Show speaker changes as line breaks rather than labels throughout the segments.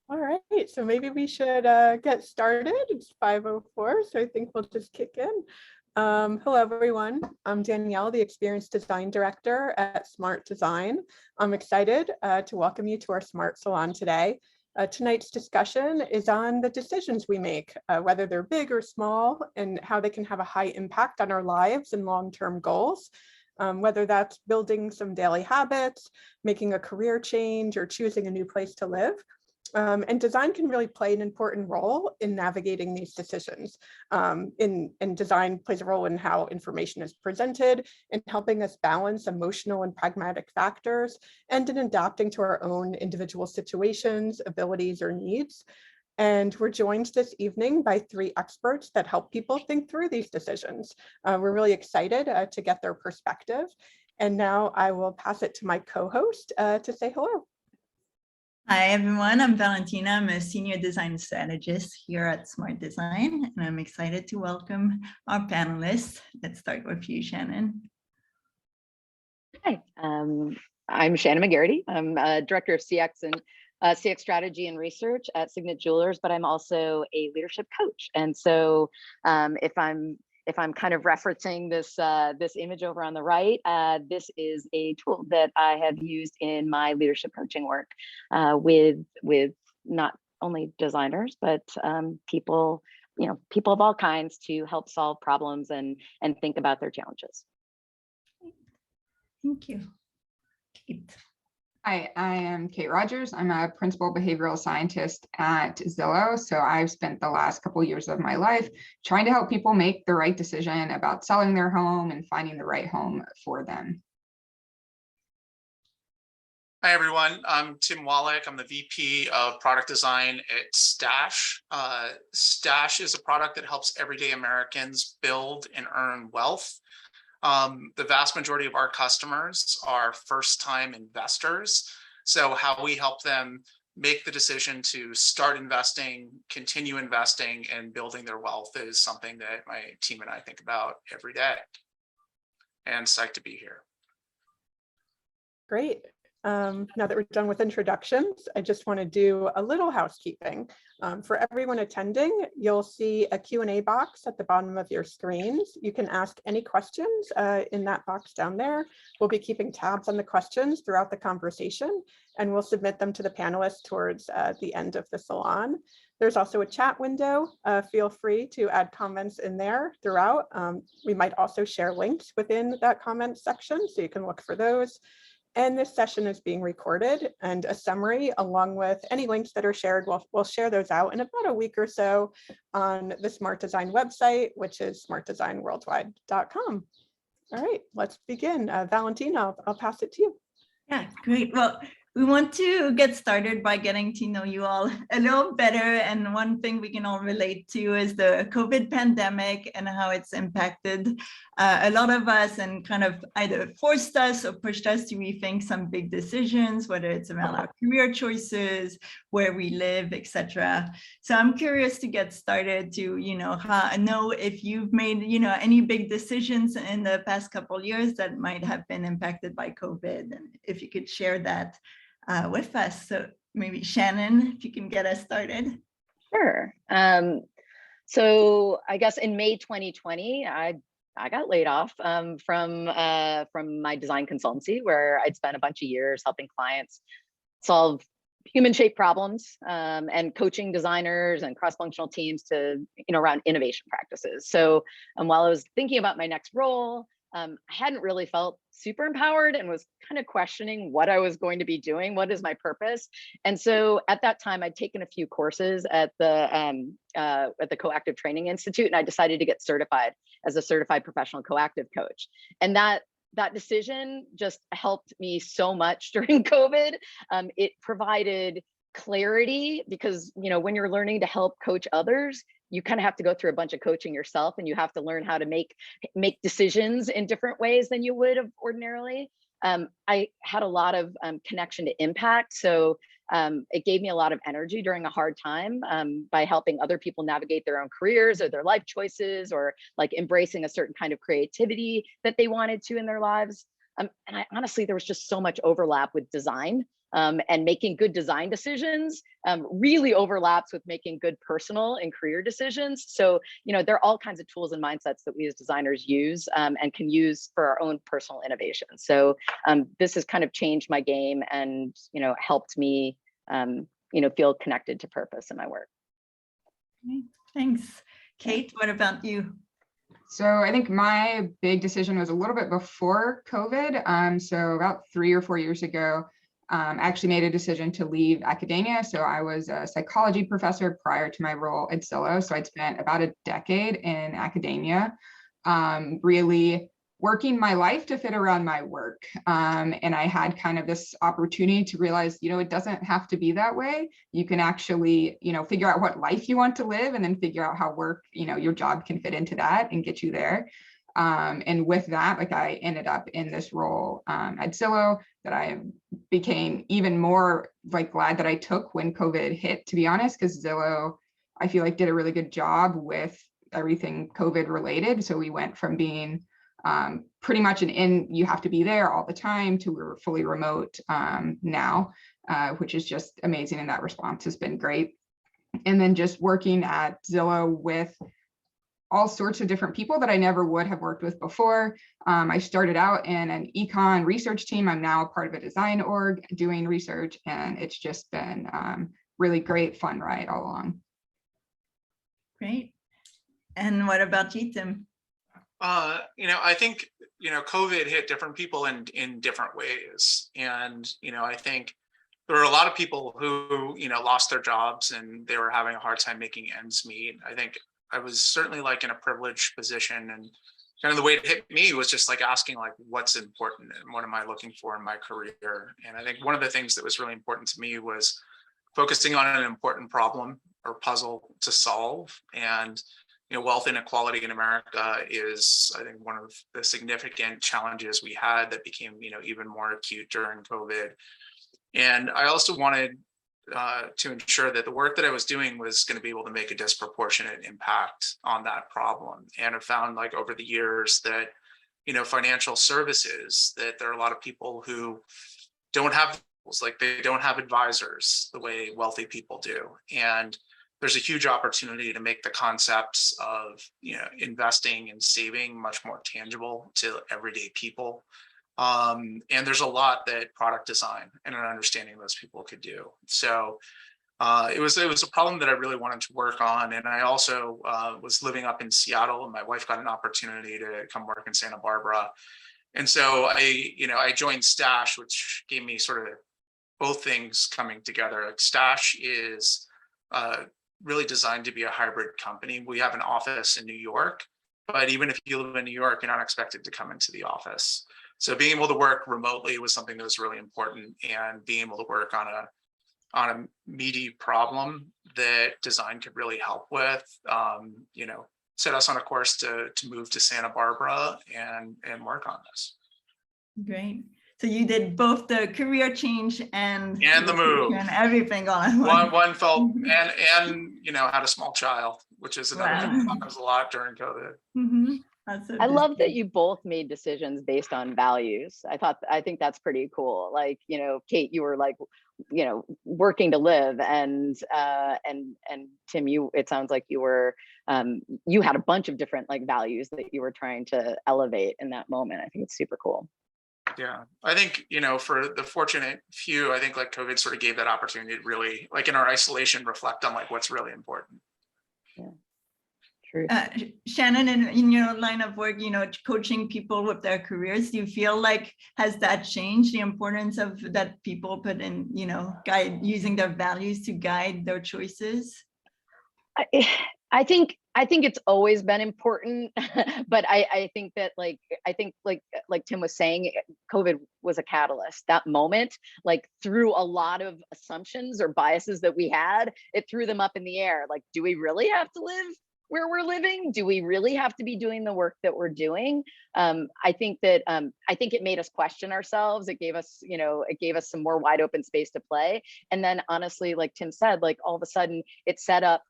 All right, so maybe we should get started. It's 5:04, so I think we'll just kick in. Hello, everyone. I'm Danielle, the Experience Design Director at Smart Design. I'm excited to welcome you to our Smart Salon today. Tonight's discussion is on the decisions we make, whether they're big or small, and how they can have a high impact on our lives and long-term goals. Whether that's building some daily habits, making a career change, or choosing a new place to live. And design can really play an important role in navigating these decisions. And design plays a role in how information is presented, in helping us balance emotional and pragmatic factors, and in adapting to our own individual situations, abilities, or needs. And we're joined this evening by 3 experts that help people think through these decisions. We're really excited to get their perspective. And now I will pass it to my co-host to say hello.
Hi, everyone. I'm Valentina. I'm a senior design strategist here at Smart Design, and I'm excited to welcome our panelists. Let's start with you, Shannon.
Hi, I'm Shannon McGarity. I'm Director of CX and CX Strategy and Research at Signet Jewelers, but I'm also a leadership coach. And so if I'm kind of referencing this image over on the right, this is a tool that I have used in my leadership coaching work with not only designers, but people of all kinds to help solve problems and think about their challenges.
Thank you. Kate.
Hi, I am Kate Rogers. I'm a principal behavioral scientist at Zillow. So I've spent the last couple of years of my life trying to help people make the right decision about selling their home and finding the right home for them.
Hi, everyone. I'm Tim Wallach. I'm the VP of Product Design at Stash. Stash is a product that helps everyday Americans build and earn wealth. The vast majority of our customers are first-time investors. So how we help them make the decision to start investing, continue investing, and building their wealth is something that my team and I think about every day. And psyched to be here.
Great. Now that we're done with introductions, I just want to do a little housekeeping. For everyone attending, you'll see a Q&A box at the bottom of your screens. You can ask any questions in that box down there. We'll be keeping tabs on the questions throughout the conversation, and we'll submit them to the panelists towards the end of the salon. There's also a chat window. Feel free to add comments in there throughout. We might also share links within that comment section, so you can look for those. And this session is being recorded, and a summary along with any links that are shared, we'll share those out in about a week or so on the Smart Design website, which is smartdesignworldwide.com. All right, let's begin. Valentina, I'll pass it to you.
Yeah, great. Well, we want to get started by getting to know you all a little better. And one thing we can all relate to is the COVID pandemic and how it's impacted a lot of us and kind of either forced us or pushed us to rethink some big decisions, whether it's around our career choices, where we live, etc. So I'm curious to get started to, know if you've made, any big decisions in the past couple of years that might have been impacted by COVID, and if you could share that with us. So maybe Shannon, if you can get us started.
Sure. So I guess in May 2020, I got laid off from my design consultancy, where I'd spent a bunch of years helping clients solve human-shaped problems and coaching designers and cross-functional teams to, around innovation practices. So while I was thinking about my next role, I hadn't really felt super empowered and was kind of questioning what I was going to be doing. What is my purpose? And so at that time, I'd taken a few courses at the Coactive Training Institute, and I decided to get certified as a certified professional coactive coach. And that decision just helped me so much during COVID. It provided clarity because, when you're learning to help coach others, you kind of have to go through a bunch of coaching yourself, and you have to learn how to make decisions in different ways than you would have ordinarily. I had a lot of connection to impact. So it gave me a lot of energy during a hard time by helping other people navigate their own careers or their life choices, or like embracing a certain kind of creativity that they wanted to in their lives. And honestly, there was just so much overlap with design and making good design decisions really overlaps with making good personal and career decisions. So, there are all kinds of tools and mindsets that we as designers use and can use for our own personal innovation. So this has kind of changed my game and, helped me, feel connected to purpose in my work.
Okay, thanks. Kate, what about you?
So I think my big decision was a little bit before COVID. So about 3 or 4 years ago, I actually made a decision to leave academia. So I was a psychology professor prior to my role at Zillow. So I'd spent about a decade in academia, really working my life to fit around my work. And I had kind of this opportunity to realize, it doesn't have to be that way. You can actually, figure out what life you want to live and then figure out how work, your job can fit into that and get you there. And with that, I ended up in this role at Zillow that I became even more glad that I took when COVID hit, to be honest, because Zillow, I feel did a really good job with everything COVID related. So we went from being pretty much you have to be there all the time to we're fully remote now, which is just amazing. And that response has been great. And then just working at Zillow with all sorts of different people that I never would have worked with before. I started out in an econ research team. I'm now a part of a design org doing research, and it's just been really great, fun ride all along.
Great. And what about you, Tim?
I think, COVID hit different people in different ways. And, I think there were a lot of people who, lost their jobs and they were having a hard time making ends meet. I think I was certainly in a privileged position, and kind of the way it hit me was just asking what's important and what am I looking for in my career. And I think one of the things that was really important to me was focusing on an important problem or puzzle to solve. And wealth inequality in America is, I think, one of the significant challenges we had that became, even more acute during COVID. And I also wanted to ensure that the work that I was doing was going to be able to make a disproportionate impact on that problem. And I've found over the years that, financial services, that there are a lot of people who don't have tools, they don't have advisors the way wealthy people do. And there's a huge opportunity to make the concepts of, investing and saving much more tangible to everyday people. And there's a lot that product design and an understanding those people could do. So it was a problem that I really wanted to work on. And I also was living up in Seattle, and my wife got an opportunity to come work in Santa Barbara. And so I joined Stash, which gave me sort of both things coming together. Stash is really designed to be a hybrid company. We have an office in New York, but even if you live in New York, you're not expected to come into the office. So being able to work remotely was something that was really important, and being able to work on a meaty problem that design could really help with, set us on a course to move to Santa Barbara and work on this.
Great. So you did both the career change and
the move
and everything all at once.
One felt and had a small child, which is another thing that happens a lot during COVID.
Mm-hmm.
I love that you both made decisions based on values. I think that's pretty cool. Kate, you were working to live, and Tim, it sounds like you were you had a bunch of different values that you were trying to elevate in that moment. I think it's super cool.
Yeah, I think, for the fortunate few, I think COVID sort of gave that opportunity to really, in our isolation, reflect on what's really important.
Yeah, true.
Shannon, in your line of work, coaching people with their careers, do you feel has that changed the importance of that people put in, using their values to guide their choices?
I think it's always been important, but I think that like Tim was saying, COVID was a catalyst. That moment threw a lot of assumptions or biases that we had. It threw them up in the air. Do we really have to live where we're living? Do we really have to be doing the work that we're doing? I think it made us question ourselves. It gave us, some more wide open space to play. And then honestly, like Tim said, all of a sudden it set up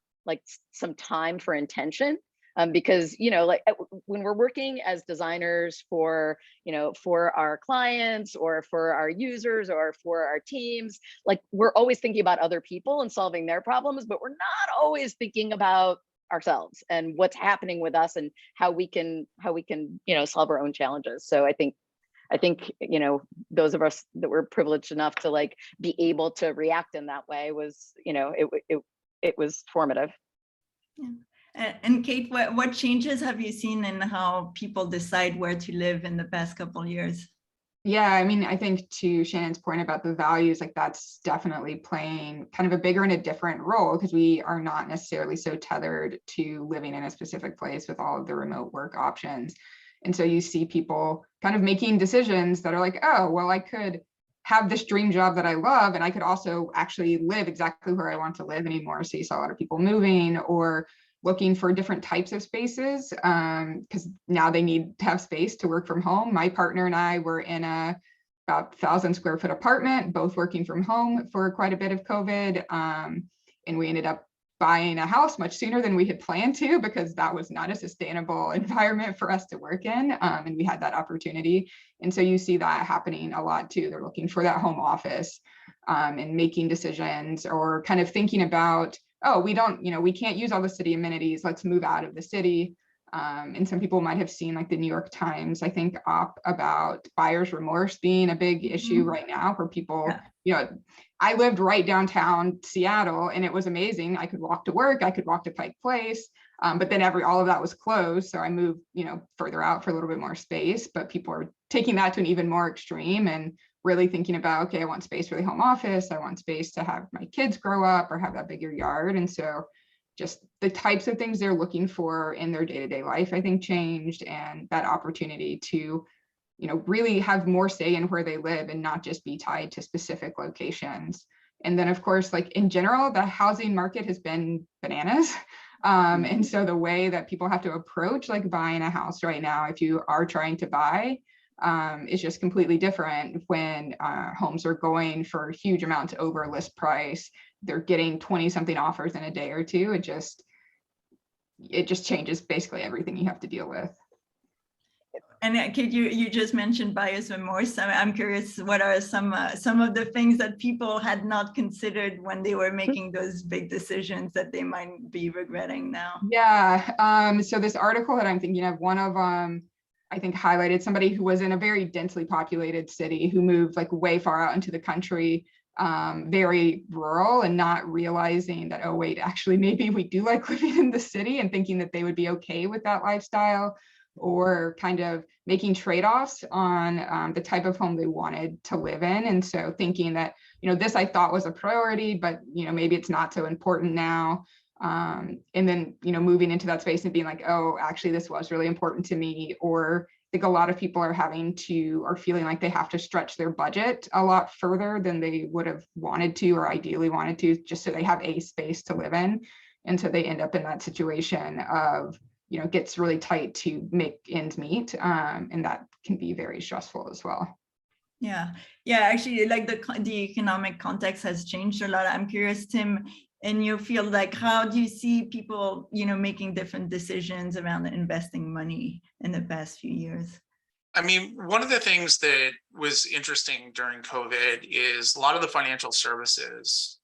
some time for intention. Because, like when we're working as designers for, for our clients or for our users or for our teams, like we're always thinking about other people and solving their problems, but we're not always thinking about ourselves and what's happening with us and how we can solve our own challenges. So I think those of us that were privileged enough to like be able to react in that way was, it was formative.
Yeah. And Kate, what changes have you seen in how people decide where to live in the past couple of years?
Yeah, I mean, I think to Shannon's point about the values, like that's definitely playing kind of a bigger and a different role, because we are not necessarily so tethered to living in a specific place with all of the remote work options. And so you see people kind of making decisions that are like, oh, well, I could have this dream job that I love, and I could also actually live exactly where I want to live anymore. So you saw a lot of people moving or looking for different types of spaces, because now they need to have space to work from home. My partner and I were in a about 1,000 square foot apartment, both working from home for quite a bit of COVID. And we ended up buying a house much sooner than we had planned to, because that was not a sustainable environment for us to work in. And we had that opportunity. And so you see that happening a lot too. They're looking for that home office, and making decisions, or kind of thinking about, oh, we can't use all the city amenities, let's move out of the city. And some people might have seen like the New York Times, I think, op about buyer's remorse being a big issue right now, where people, I lived right downtown Seattle and it was amazing. I could walk to work, I could walk to Pike Place, but then all of that was closed. So I moved, further out for a little bit more space, but people are taking that to an even more extreme and really thinking about, okay, I want space for the home office. I want space to have my kids grow up or have that bigger yard. And so just the types of things they're looking for in their day-to-day life, I think, changed, and that opportunity to, really have more say in where they live and not just be tied to specific locations. And then of course, like in general, the housing market has been bananas. And so the way that people have to approach like buying a house right now, if you are trying to buy, is just completely different when homes are going for huge amounts over list price. They're getting 20 something offers in a day or two. It just changes basically everything you have to deal with.
And Kate, you just mentioned buyer's remorse. I'm curious, what are some of the things that people had not considered when they were making those big decisions that they might be regretting now?
Yeah, so this article that I'm thinking of, one of them, I think, highlighted somebody who was in a very densely populated city who moved like way far out into the country, very rural, and not realizing that, oh wait, actually maybe we do like living in the city, and thinking that they would be okay with that lifestyle, or kind of making trade-offs on the type of home they wanted to live in. And so thinking that, this I thought was a priority, but maybe it's not so important now. And then, moving into that space and being like, oh, actually, this was really important to me. Or I think a lot of people are feeling like they have to stretch their budget a lot further than they would have wanted to, or ideally wanted to, just so they have a space to live in. And so they end up in that situation of, gets really tight to make ends meet. And that can be very stressful as well.
Yeah, actually, like the economic context has changed a lot. I'm curious, Tim, in your field, like how do you see people, making different decisions around investing money in the past few years?
I mean, one of the things that was interesting during COVID is a lot of the financial services,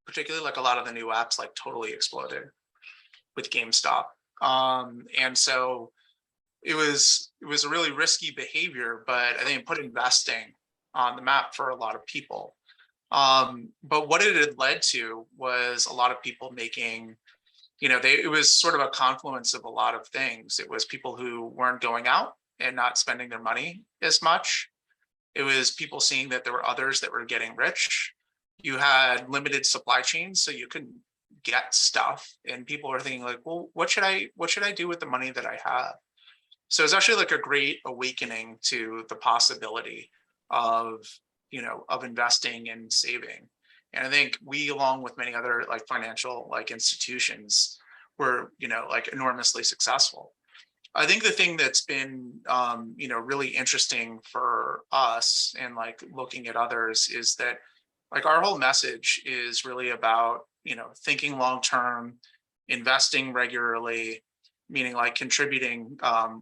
particularly like a lot of the new apps, like totally exploded with GameStop. And so it was a really risky behavior, but I think it put investing on the map for a lot of people. But what it had led to was a lot of people making, it was sort of a confluence of a lot of things. It was people who weren't going out and not spending their money as much. It was people seeing that there were others that were getting rich. You had limited supply chains, so you couldn't get stuff, and people are thinking like, well, what should I do with the money that I have? So it's actually like a great awakening to the possibility of investing and saving. And I think we, along with many other like financial like institutions, were like enormously successful. I think the thing that's been really interesting for us and like looking at others is that like our whole message is really about thinking long term, investing regularly, meaning like contributing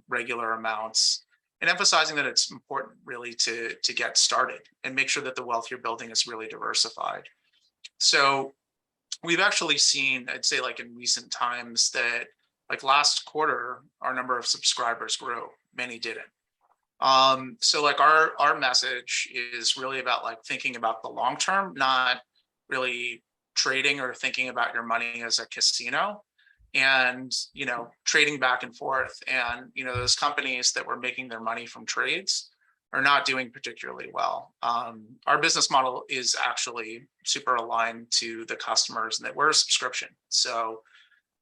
regular amounts, and emphasizing that it's important really to get started and make sure that the wealth you're building is really diversified. So we've actually seen, I'd say like in recent times, that like last quarter, our number of subscribers grew, many didn't. So like our message is really about like thinking about the long term, not really trading or thinking about your money as a casino, and trading back and forth. And those companies that were making their money from trades are not doing particularly well. Our business model is actually super aligned to the customers, and that we're a subscription. So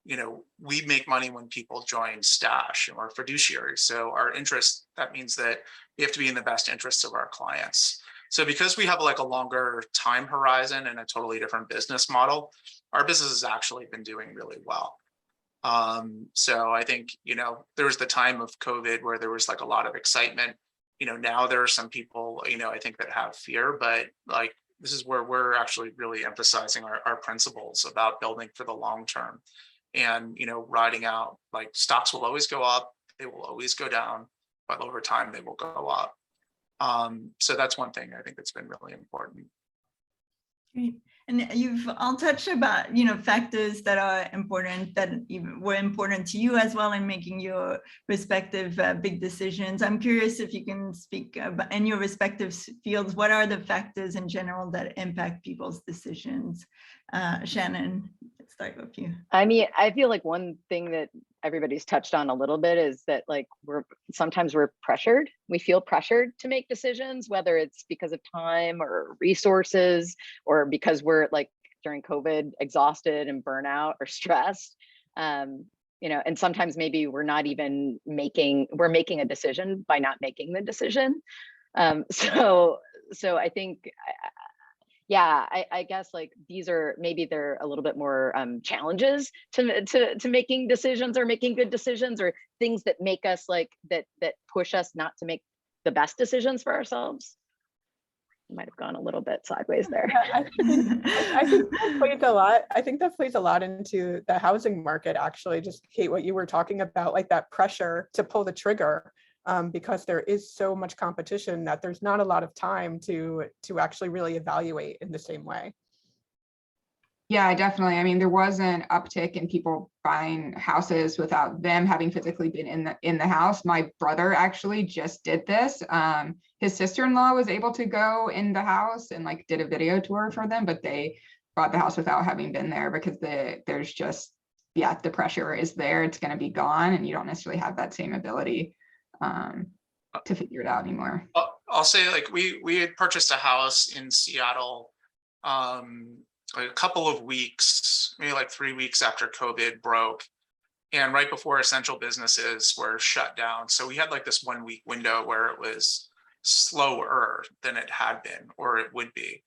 we make money when people join Stash, and we're fiduciaries. So our interest, that means that we have to be in the best interests of our clients. So because we have like a longer time horizon and a totally different business model, our business has actually been doing really well. So I think, there was the time of COVID where there was like a lot of excitement. Now there are some people, I think that have fear, but like, this is where we're actually really emphasizing our principles about building for the long term. And riding out, like, stocks will always go up, they will always go down, but over time they will go up. So that's one thing I think that's been really important.
Great. And you've all touched about factors that are important, that were important to you as well in making your respective big decisions. I'm curious if you can speak about, in your respective fields, what are the factors in general that impact people's decisions? Shannon, let's start with you.
I mean, I feel like one thing that everybody's touched on a little bit is that like sometimes we're pressured. We feel pressured to make decisions, whether it's because of time or resources, or because we're like during COVID exhausted and burnout or stressed. And sometimes maybe we're not even making a decision by not making the decision. So I think, yeah, I guess like these are, maybe they're a little bit more challenges to making decisions, or making good decisions, or things that make us like that push us not to make the best decisions for ourselves. I might have gone a little bit sideways there.
Yeah, I think that plays a lot. I think that plays a lot into the housing market, actually. Just Kate, what you were talking about, like that pressure to pull the trigger. Because there is so much competition that there's not a lot of time to actually really evaluate in the same way.
Yeah, definitely. I mean, there was an uptick in people buying houses without them having physically been in the house. My brother actually just did this. His sister-in-law was able to go in the house and like did a video tour for them, but they bought the house without having been there, because there's just, yeah, the pressure is there. It's going to be gone, and you don't necessarily have that same ability to figure it out anymore.
I'll say, like, we had purchased a house in Seattle like a couple of weeks, maybe like 3 weeks after COVID broke, and right before essential businesses were shut down. So we had like this 1 week window where it was slower than it had been, or it would be.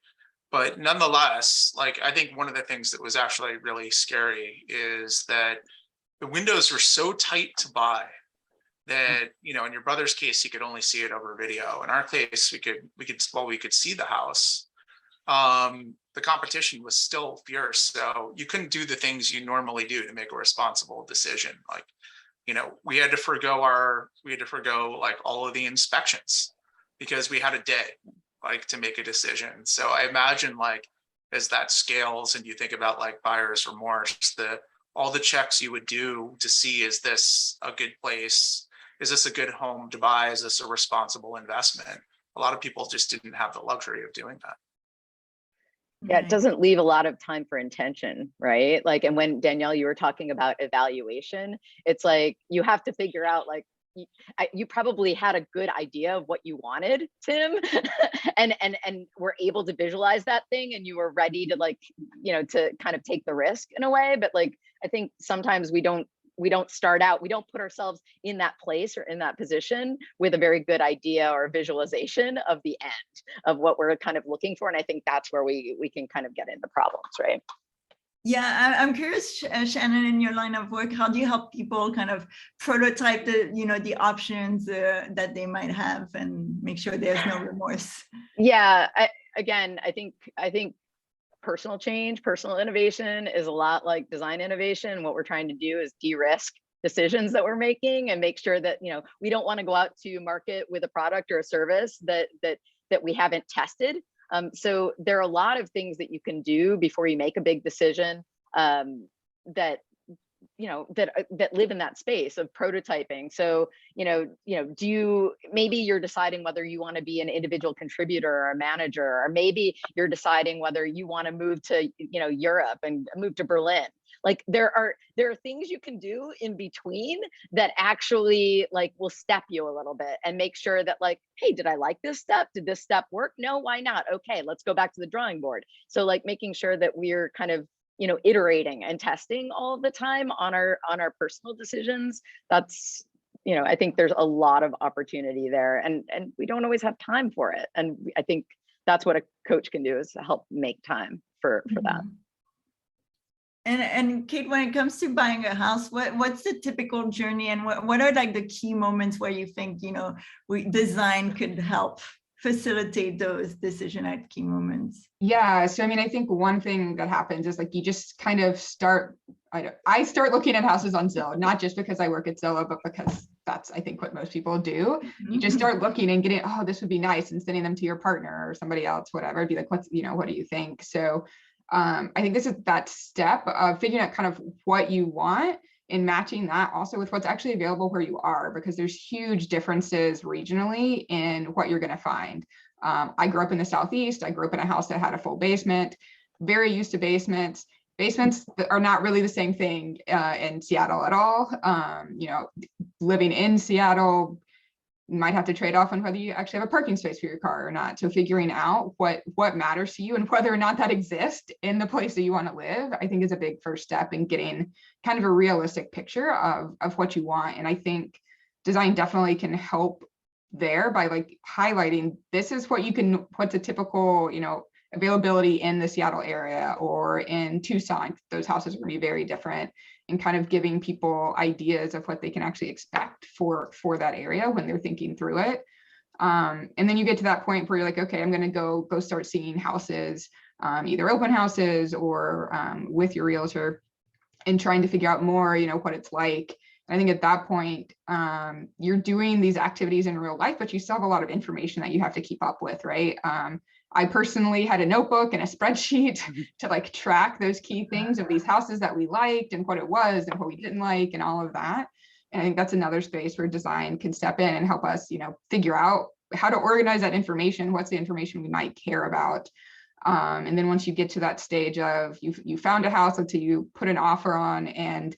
But nonetheless, like, I think one of the things that was actually really scary is that the windows were so tight to buy that, in your brother's case, he could only see it over video. In our case, we could see the house. The competition was still fierce, so you couldn't do the things you normally do to make a responsible decision. Like, we had to forego like all of the inspections because we had a day like to make a decision. So I imagine, like, as that scales and you think about like buyer's remorse, all the checks you would do to see, is this a good place? Is this a good home to buy? Is this a responsible investment? A lot of people just didn't have the luxury of doing that.
Yeah, it doesn't leave a lot of time for intention, right? Like, and when Danielle, you were talking about evaluation, it's like you have to figure out, like, you probably had a good idea of what you wanted, Tim, and were able to visualize that thing, and you were ready to, like, to kind of take the risk in a way. But like, I think sometimes we don't start out, we don't put ourselves in that place or in that position with a very good idea or visualization of the end of what we're kind of looking for. And I think that's where we can kind of get into problems, right?
Yeah, I'm curious, Shannon, in your line of work, how do you help people kind of prototype the options that they might have, and make sure there's no remorse?
Yeah, I think personal change, personal innovation is a lot like design innovation. What we're trying to do is de-risk decisions that we're making, and make sure that, you know, we don't want to go out to market with a product or a service that we haven't tested. So there are a lot of things that you can do before you make a big decision, that live in that space of prototyping. So, maybe you're deciding whether you want to be an individual contributor or a manager, or maybe you're deciding whether you want to move to, Europe and move to Berlin. Like there are things you can do in between that actually like will step you a little bit and make sure that like, hey, did I like this step? Did this step work? No, why not? Okay, let's go back to the drawing board. So like making sure that we're kind of, iterating and testing all the time on our personal decisions. That's, I think there's a lot of opportunity there, and we don't always have time for it. And I think that's what a coach can do, is help make time for that.
And Kate, when it comes to buying a house, what's the typical journey, and what are like the key moments where you think, design could help facilitate those decision at key moments?
Yeah, so I mean, I think one thing that happens is like you just kind of start, I start looking at houses on Zillow, not just because I work at Zillow, but because that's, I think, what most people do. You just start looking and getting, oh, this would be nice, and sending them to your partner or somebody else, whatever. Be like, what do you think? So I think this is that step of figuring out kind of what you want and matching that also with what's actually available where you are, because there's huge differences regionally in what you're going to find. I grew up in the Southeast. I grew up in a house that had a full basement, very used to basements. Basements are not really the same thing in Seattle at all. Living in Seattle, you might have to trade off on whether you actually have a parking space for your car or not. So figuring out what matters to you and whether or not that exists in the place that you want to live, I think is a big first step in getting kind of a realistic picture of what you want. And I think design definitely can help there by like highlighting, this is what's a typical, availability in the Seattle area or in Tucson. Those houses are going to be very different, and kind of giving people ideas of what they can actually expect for that area when they're thinking through it. And then you get to that point where you're like, okay, I'm going to go start seeing houses, either open houses or with your realtor, and trying to figure out more, what it's like. I think at that point, you're doing these activities in real life, but you still have a lot of information that you have to keep up with, right? I personally had a notebook and a spreadsheet to like track those key things of these houses that we liked and what it was and what we didn't like and all of that. And I think that's another space where design can step in and help us, figure out how to organize that information. What's the information we might care about? And then once you get to that stage of you found a house until you put an offer on, and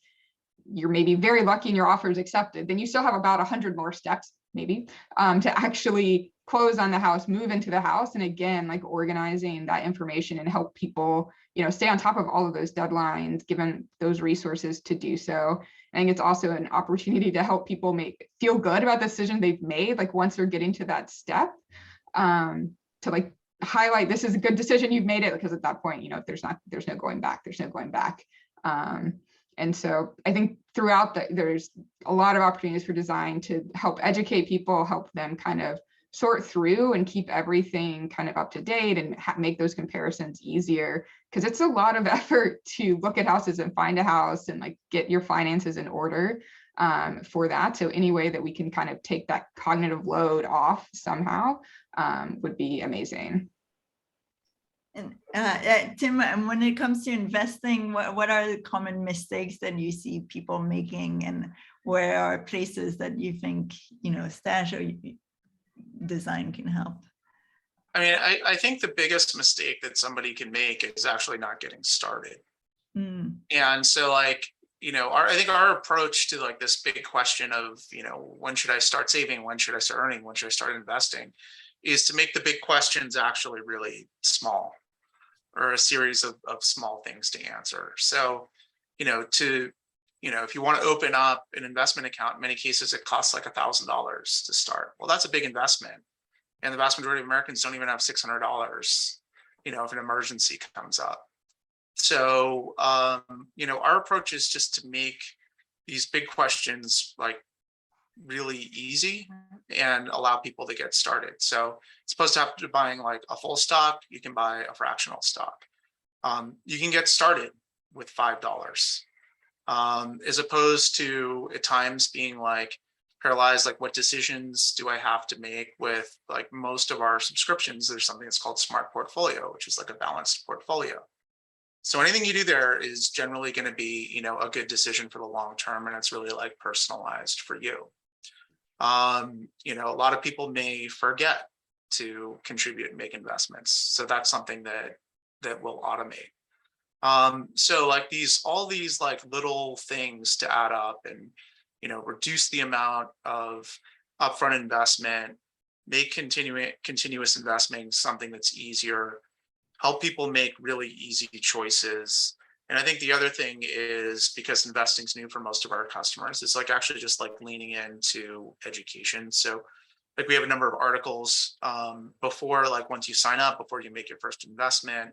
you're maybe very lucky and your offer is accepted, then you still have about 100 more steps maybe to actually close on the house, move into the house. And again, like organizing that information and help people, stay on top of all of those deadlines, given those resources to do so. I think it's also an opportunity to help people feel good about the decision they've made. Like once they're getting to that step, to like highlight, this is a good decision, you've made it, because at that point, there's no going back. And so I think throughout there's a lot of opportunities for design to help educate people, help them kind of sort through and keep everything kind of up to date and make those comparisons easier, because it's a lot of effort to look at houses and find a house and like get your finances in order for that. So any way that we can kind of take that cognitive load off somehow would be amazing.
And Tim, when it comes to investing, what are the common mistakes that you see people making, and where are places that you think, Stash or design can help?
I mean, I think the biggest mistake that somebody can make is actually not getting started. And so like, I think our approach to like this big question of, when should I start saving? When should I start earning? When should I start investing? Is to make the big questions actually really small, or a series of small things to answer. So, if you want to open up an investment account, in many cases, it costs like $1,000 to start. Well, that's a big investment. And the vast majority of Americans don't even have $600, if an emergency comes up. So, our approach is just to make these big questions like really easy and allow people to get started. So it's opposed to have to buying like a full stock, you can buy a fractional stock. You can get started with $5. as opposed to at times being like paralyzed, like what decisions do I have to make with like most of our subscriptions. There's something that's called Smart Portfolio, which is like a balanced portfolio. So anything you do there is generally going to be, you know, a good decision for the long term, and it's really like personalized for you. You know, a lot of people may forget to contribute and make investments, so that's something that will automate. So like all these like little things to add up and, you know, reduce the amount of upfront investment, make continuous investing something that's easier, help people make really easy choices. And I think the other thing is, because investing's new for most of our customers, it's like actually just like leaning into education. So like we have a number of articles before, like once you sign up, before you make your first investment,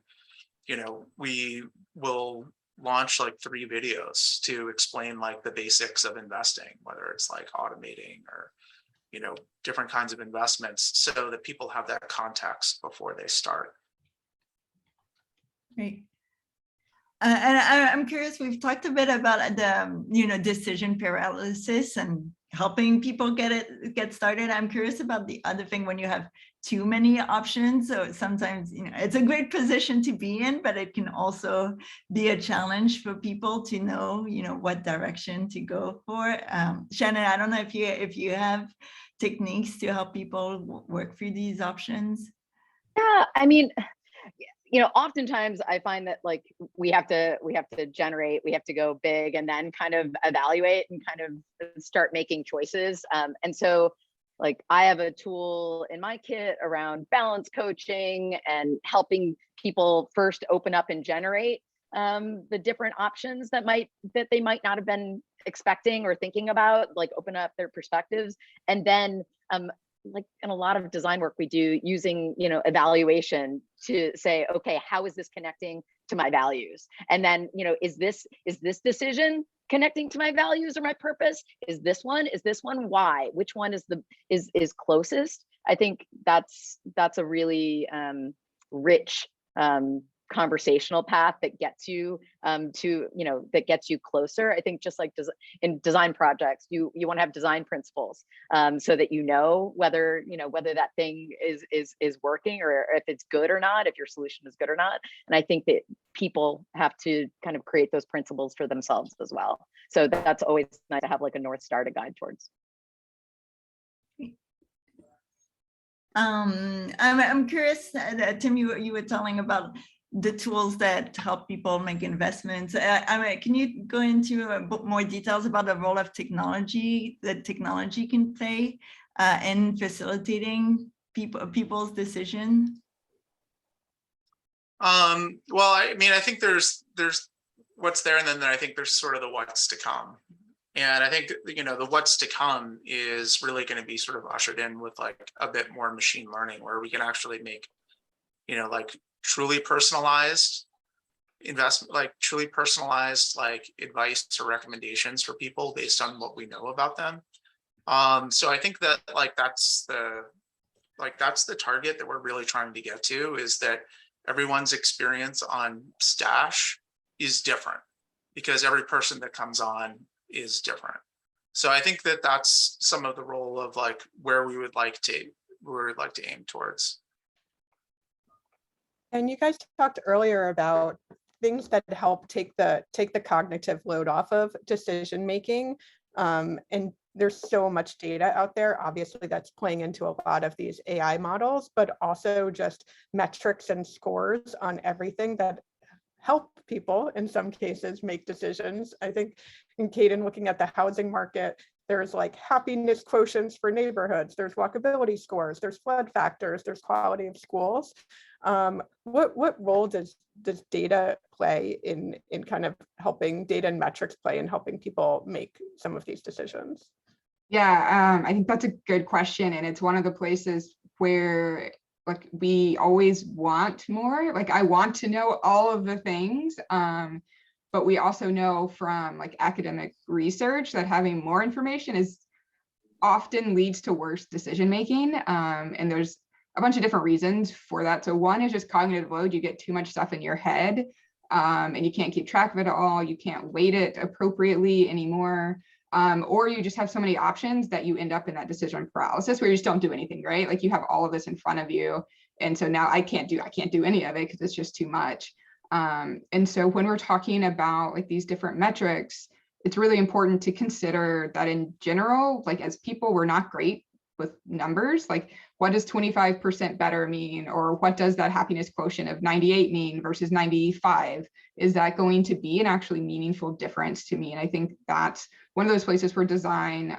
you know, we will launch like 3 videos to explain like the basics of investing, whether it's like automating or, you know, different kinds of investments, so that people have that context before they start.
Great. And I'm curious, we've talked a bit about the, you know, decision paralysis and helping people get started. I'm curious about the other thing, when you have too many options. So sometimes, you know, it's a great position to be in, but it can also be a challenge for people to know, you know, what direction to go for. Shannon, I don't know if you have techniques to help people work through these options.
Yeah, I mean, you know, oftentimes I find that like we have to generate, we have to go big and then kind of evaluate and kind of start making choices. And so like I have a tool in my kit around balance coaching and helping people first open up and generate the different options that they might not have been expecting or thinking about, like open up their perspectives. And then like in a lot of design work we do, using, you know, evaluation to say, okay, how is this connecting to my values? And then, you know, is this decision connecting to my values or my purpose? Is this one why? Which one is closest? I think that's a really rich conversational path that gets you to, you know, that gets you closer. I think just like in design projects, you want to have design principles so that you know whether that thing is working, or if it's good or not, if your solution is good or not. And I think that people have to kind of create those principles for themselves as well. So that's always nice to have like a North Star to guide towards.
I'm curious, Tim, you were telling about the tools that help people make investments. I mean, can you go into a bit more details about the role of technology that technology can play in facilitating people's decision?
Well, I mean, I think there's what's there, and then I think there's sort of the what's to come. And I think, you know, the what's to come is really going to be sort of ushered in with like a bit more machine learning, where we can actually make, you know, like truly personalized investment, like truly personalized like advice or recommendations for people based on what we know about them. So I think that like that's the target that we're really trying to get to, is that everyone's experience on Stash is different, because every person that comes on is different. So I think that that's some of the role of like where we would like to aim towards.
And you guys talked earlier about things that help take the cognitive load off of decision making. And there's so much data out there, obviously, that's playing into a lot of these AI models, but also just metrics and scores on everything that help people in some cases make decisions. I think in Caden, looking at the housing market, there's like happiness quotients for neighborhoods, there's walkability scores, there's flood factors, there's quality of schools. What role does data play in kind of helping, data and metrics play in helping people make some of these decisions?
Yeah, I think that's a good question. And it's one of the places where like we always want more. Like I want to know all of the things. But we also know from like academic research that having more information is often leads to worse decision making. And there's a bunch of different reasons for that. So one is just cognitive load. You get too much stuff in your head. and you can't keep track of it all. You can't weight it appropriately anymore. Or you just have so many options that you end up in that decision paralysis where you just don't do anything, right? Like you have all of this in front of you. And so now I can't do any of it because it's just too much. And so when we're talking about like these different metrics, it's really important to consider that in general, like as people, we're not great with numbers. Like what does 25% better mean? Or what does that happiness quotient of 98 mean versus 95? Is that going to be an actually meaningful difference to me? And I think that's one of those places where design,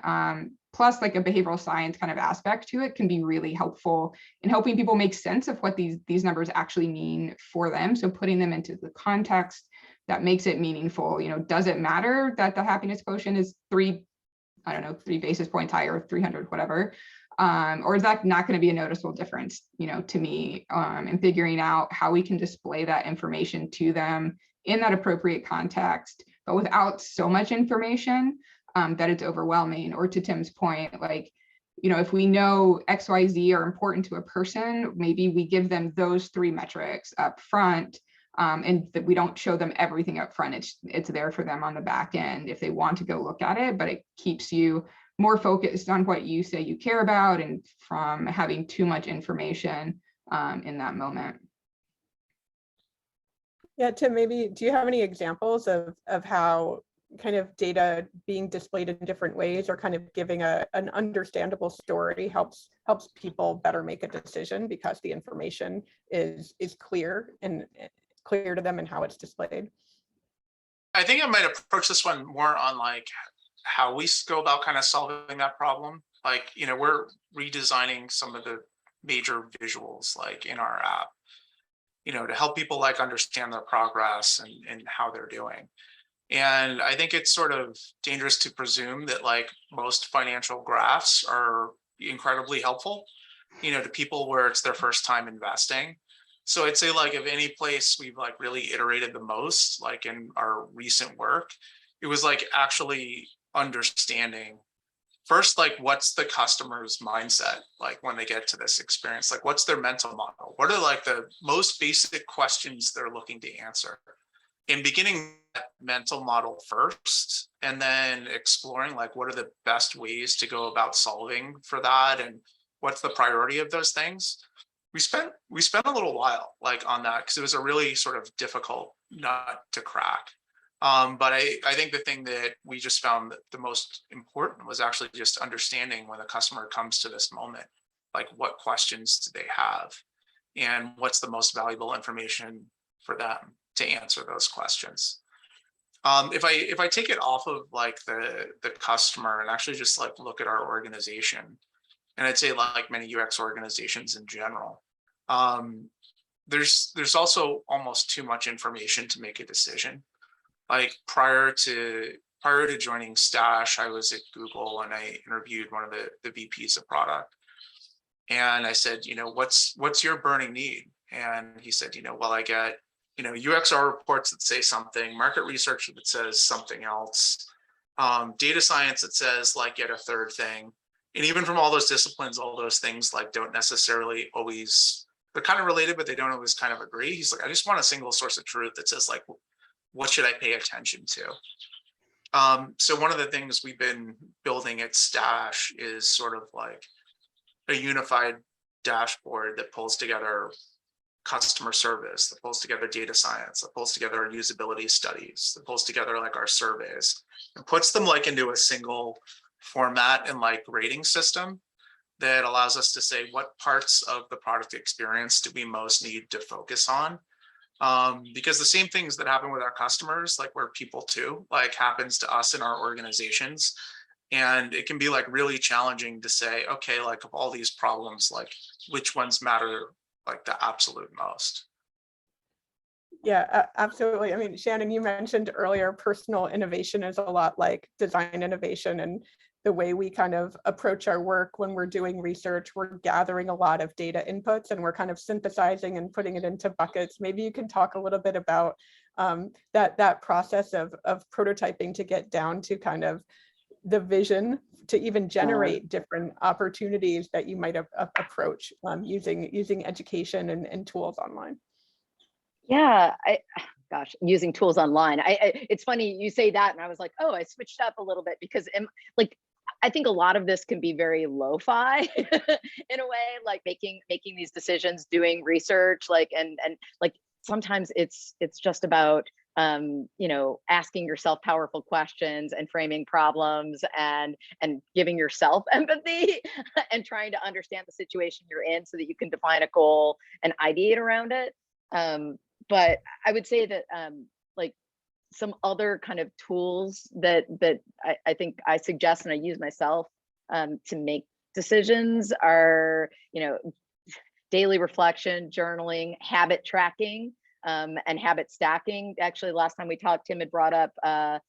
plus like a behavioral science kind of aspect to it, can be really helpful in helping people make sense of what these numbers actually mean for them. So putting them into the context that makes it meaningful. You know, does it matter that the happiness quotient is 3 basis points higher, 300, whatever? Or is that not going to be a noticeable difference, you know, to me, and figuring out how we can display that information to them in that appropriate context, but without so much information that it's overwhelming. Or to Tim's point, like, you know, if we know X, Y, Z are important to a person, maybe we give them those 3 metrics up front, and that we don't show them everything up front. It's there for them on the back end if they want to go look at it, but it keeps you more focused on what you say you care about and from having too much information in that moment.
Yeah, Tim, maybe do you have any examples of how kind of data being displayed in different ways or kind of giving an understandable story helps people better make a decision because the information is clear and clear to them and how it's displayed?
I think I might approach this one more on like how we go about kind of solving that problem. Like, you know, we're redesigning some of the major visuals like in our app, you know, to help people like understand their progress and how they're doing. And I think it's sort of dangerous to presume that like most financial graphs are incredibly helpful, you know, to people where it's their first time investing. So I'd say like if any place we've like really iterated the most, like in our recent work, it was like actually understanding first, like what's the customer's mindset like when they get to this experience, like what's their mental model, what are like the most basic questions they're looking to answer, and beginning that mental model first and then exploring like what are the best ways to go about solving for that and what's the priority of those things. We spent a little while like on that because it was a really sort of difficult nut to crack. But I think the thing that we just found that the most important was actually just understanding when the customer comes to this moment, like what questions do they have and what's the most valuable information for them to answer those questions. If I take it off of like the customer and actually just like look at our organization, and I'd say like many UX organizations in general, there's also almost too much information to make a decision. Like prior to joining Stash, I was at Google and I interviewed one of the VPs of product. And I said, you know, what's your burning need? And he said, you know, well, I get, you know, UXR reports that say something, market research that says something else, data science that says like yet a third thing. And even from all those disciplines, all those things like don't necessarily always, they're kind of related, but they don't always kind of agree. He's like, I just want a single source of truth that says like, what should I pay attention to? So one of the things we've been building at Stash is sort of like a unified dashboard that pulls together customer service, that pulls together data science, that pulls together our usability studies, that pulls together like our surveys and puts them like into a single format and like rating system that allows us to say what parts of the product experience do we most need to focus on. Because the same things that happen with our customers, like we're people too, like happens to us in our organizations. And it can be like really challenging to say, okay, like of all these problems, like which ones matter like the absolute most.
Yeah, absolutely. I mean, Shannon, you mentioned earlier, personal innovation is a lot like design innovation, and the way we kind of approach our work when we're doing research, we're gathering a lot of data inputs and we're kind of synthesizing and putting it into buckets. Maybe you can talk a little bit about that process of prototyping to get down to kind of the vision to even generate different opportunities that you might approach using education and tools online.
Yeah, gosh, using tools online. It's funny you say that, and I was like, oh, I switched up a little bit because like I think a lot of this can be very lo-fi in a way, like making these decisions, doing research, like and like sometimes it's just about you know, asking yourself powerful questions and framing problems and giving yourself empathy and trying to understand the situation you're in so that you can define a goal and ideate around it. But I would say that like some other kind of tools that I think I suggest and I use myself to make decisions are, you know, daily reflection, journaling, habit tracking, and habit stacking. Actually, last time we talked, Tim had brought up, I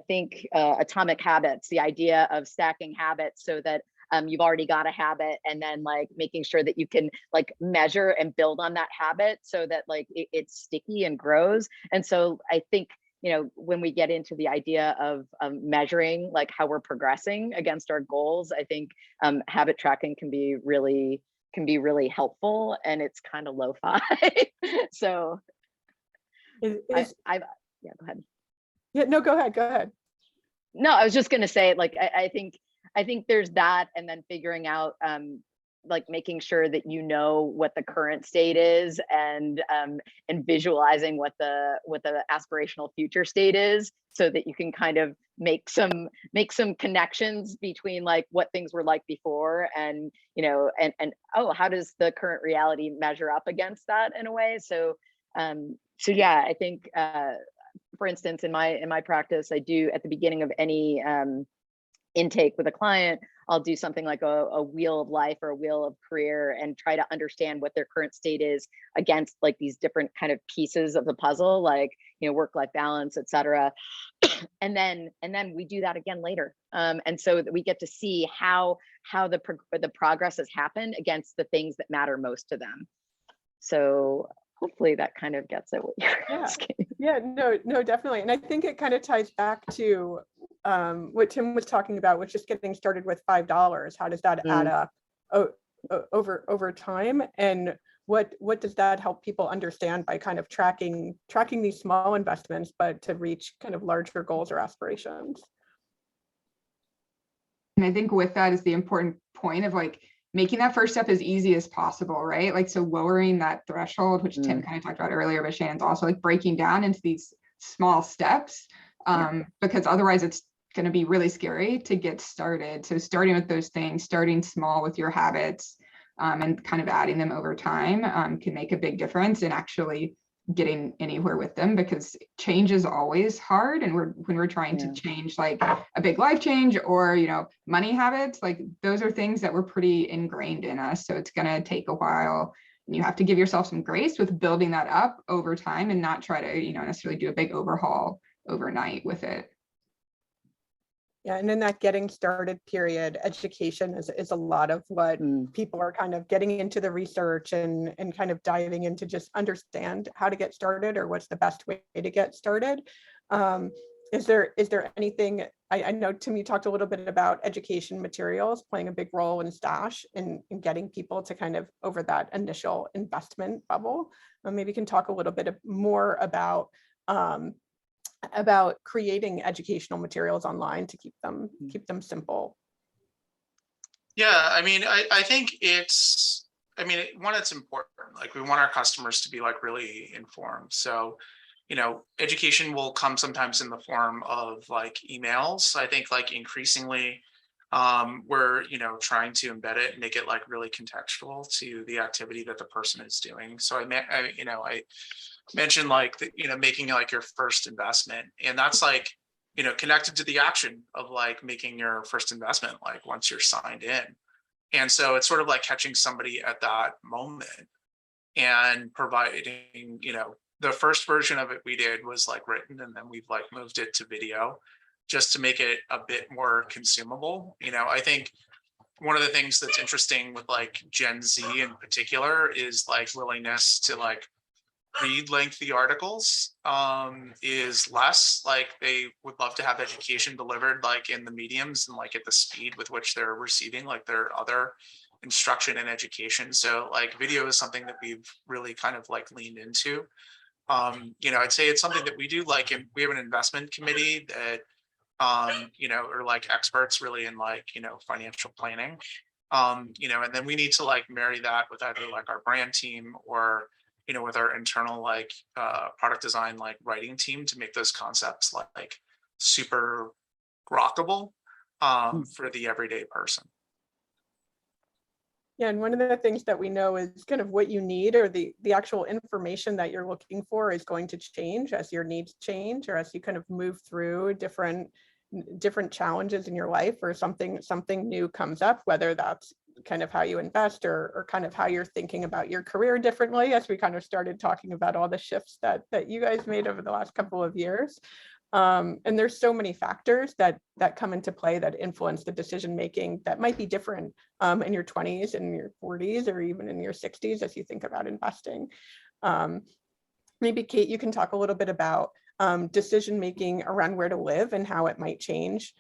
think, atomic habits, the idea of stacking habits so that you've already got a habit, and then like making sure that you can like measure and build on that habit so that like it's sticky and grows. And so I think, you know, when we get into the idea of measuring like how we're progressing against our goals, I think habit tracking can be really helpful, and it's kind of lo-fi. So yeah, go ahead.
Yeah, no, go ahead.
No, I was just going to say, like, I think there's that, and then figuring out like making sure that you know what the current state is, and visualizing what the aspirational future state is, so that you can kind of make some connections between like what things were like before, and you know, and oh, how does the current reality measure up against that in a way. So yeah, I think for instance, in my practice, I do at the beginning of any intake with a client, I'll do something like a wheel of life or a wheel of career, and try to understand what their current state is against like these different kind of pieces of the puzzle, like, you know, work-life balance, et cetera. And then we do that again later. And so that we get to see how the progress has happened against the things that matter most to them. So hopefully that kind of gets at what you're asking.
Yeah, no, definitely. And I think it kind of ties back to what Tim was talking about, with just getting started with $5. How does that add up over time? And what does that help people understand by kind of tracking these small investments, but to reach kind of larger goals or aspirations?
And I think with that is the important point of like making that first step as easy as possible, right? Like, so lowering that threshold, which Tim kind of talked about earlier, but Shannon's also like breaking down into these small steps, because otherwise it's going to be really scary to get started. So starting with those things, starting small with your habits, and kind of adding them over time can make a big difference in actually getting anywhere with them, because change is always hard. And when we're trying to change like a big life change, or, you know, money habits, like those are things that were pretty ingrained in us. So it's going to take a while, and you have to give yourself some grace with building that up over time, and not try to, you know, necessarily do a big overhaul overnight with it.
Yeah, and in that getting started period, education is a lot of what people are kind of getting into the research and kind of diving into, just understand how to get started, or what's the best way to get started. Is there anything, I know Tim, you talked a little bit about education materials playing a big role in Stash in getting people to kind of over that initial investment bubble. Maybe you can talk a little bit more about creating educational materials online to keep them simple.
Yeah, I mean, I think it's important. Like, we want our customers to be like really informed. So, you know, education will come sometimes in the form of like emails. I think like increasingly we're, you know, trying to embed it and make it like really contextual to the activity that the person is doing. So I mentioned like making like your first investment, and that's like, you know, connected to the action of like making your first investment, like once you're signed in. And so it's sort of like catching somebody at that moment and providing, you know, the first version of it we did was like written, and then we've like moved it to video just to make it a bit more consumable. You know, I think one of the things that's interesting with like Gen Z in particular is like willingness to like read lengthy articles is less. Like, they would love to have education delivered like in the mediums and like at the speed with which they're receiving like their other instruction and education. So like video is something that we've really kind of like leaned into. I'd say it's something that we do like, and we have an investment committee that, are like experts really in like, financial planning. And then we need to like marry that with either like our brand team or, with our internal like product design, like writing team to make those concepts like super rockable for the everyday person.
Yeah, and one of the things that we know is kind of what you need, or the actual information that you're looking for is going to change as your needs change, or as you kind of move through different challenges in your life, or something new comes up, whether that's kind of how you invest, or kind of how you're thinking about your career differently, as we kind of started talking about all the shifts that you guys made over the last couple of years. And there's so many factors that come into play that influence the decision making that might be different in your 20s and your 40s, or even in your 60s as you think about investing. Maybe Kate, you can talk a little bit about decision making around where to live and how it might change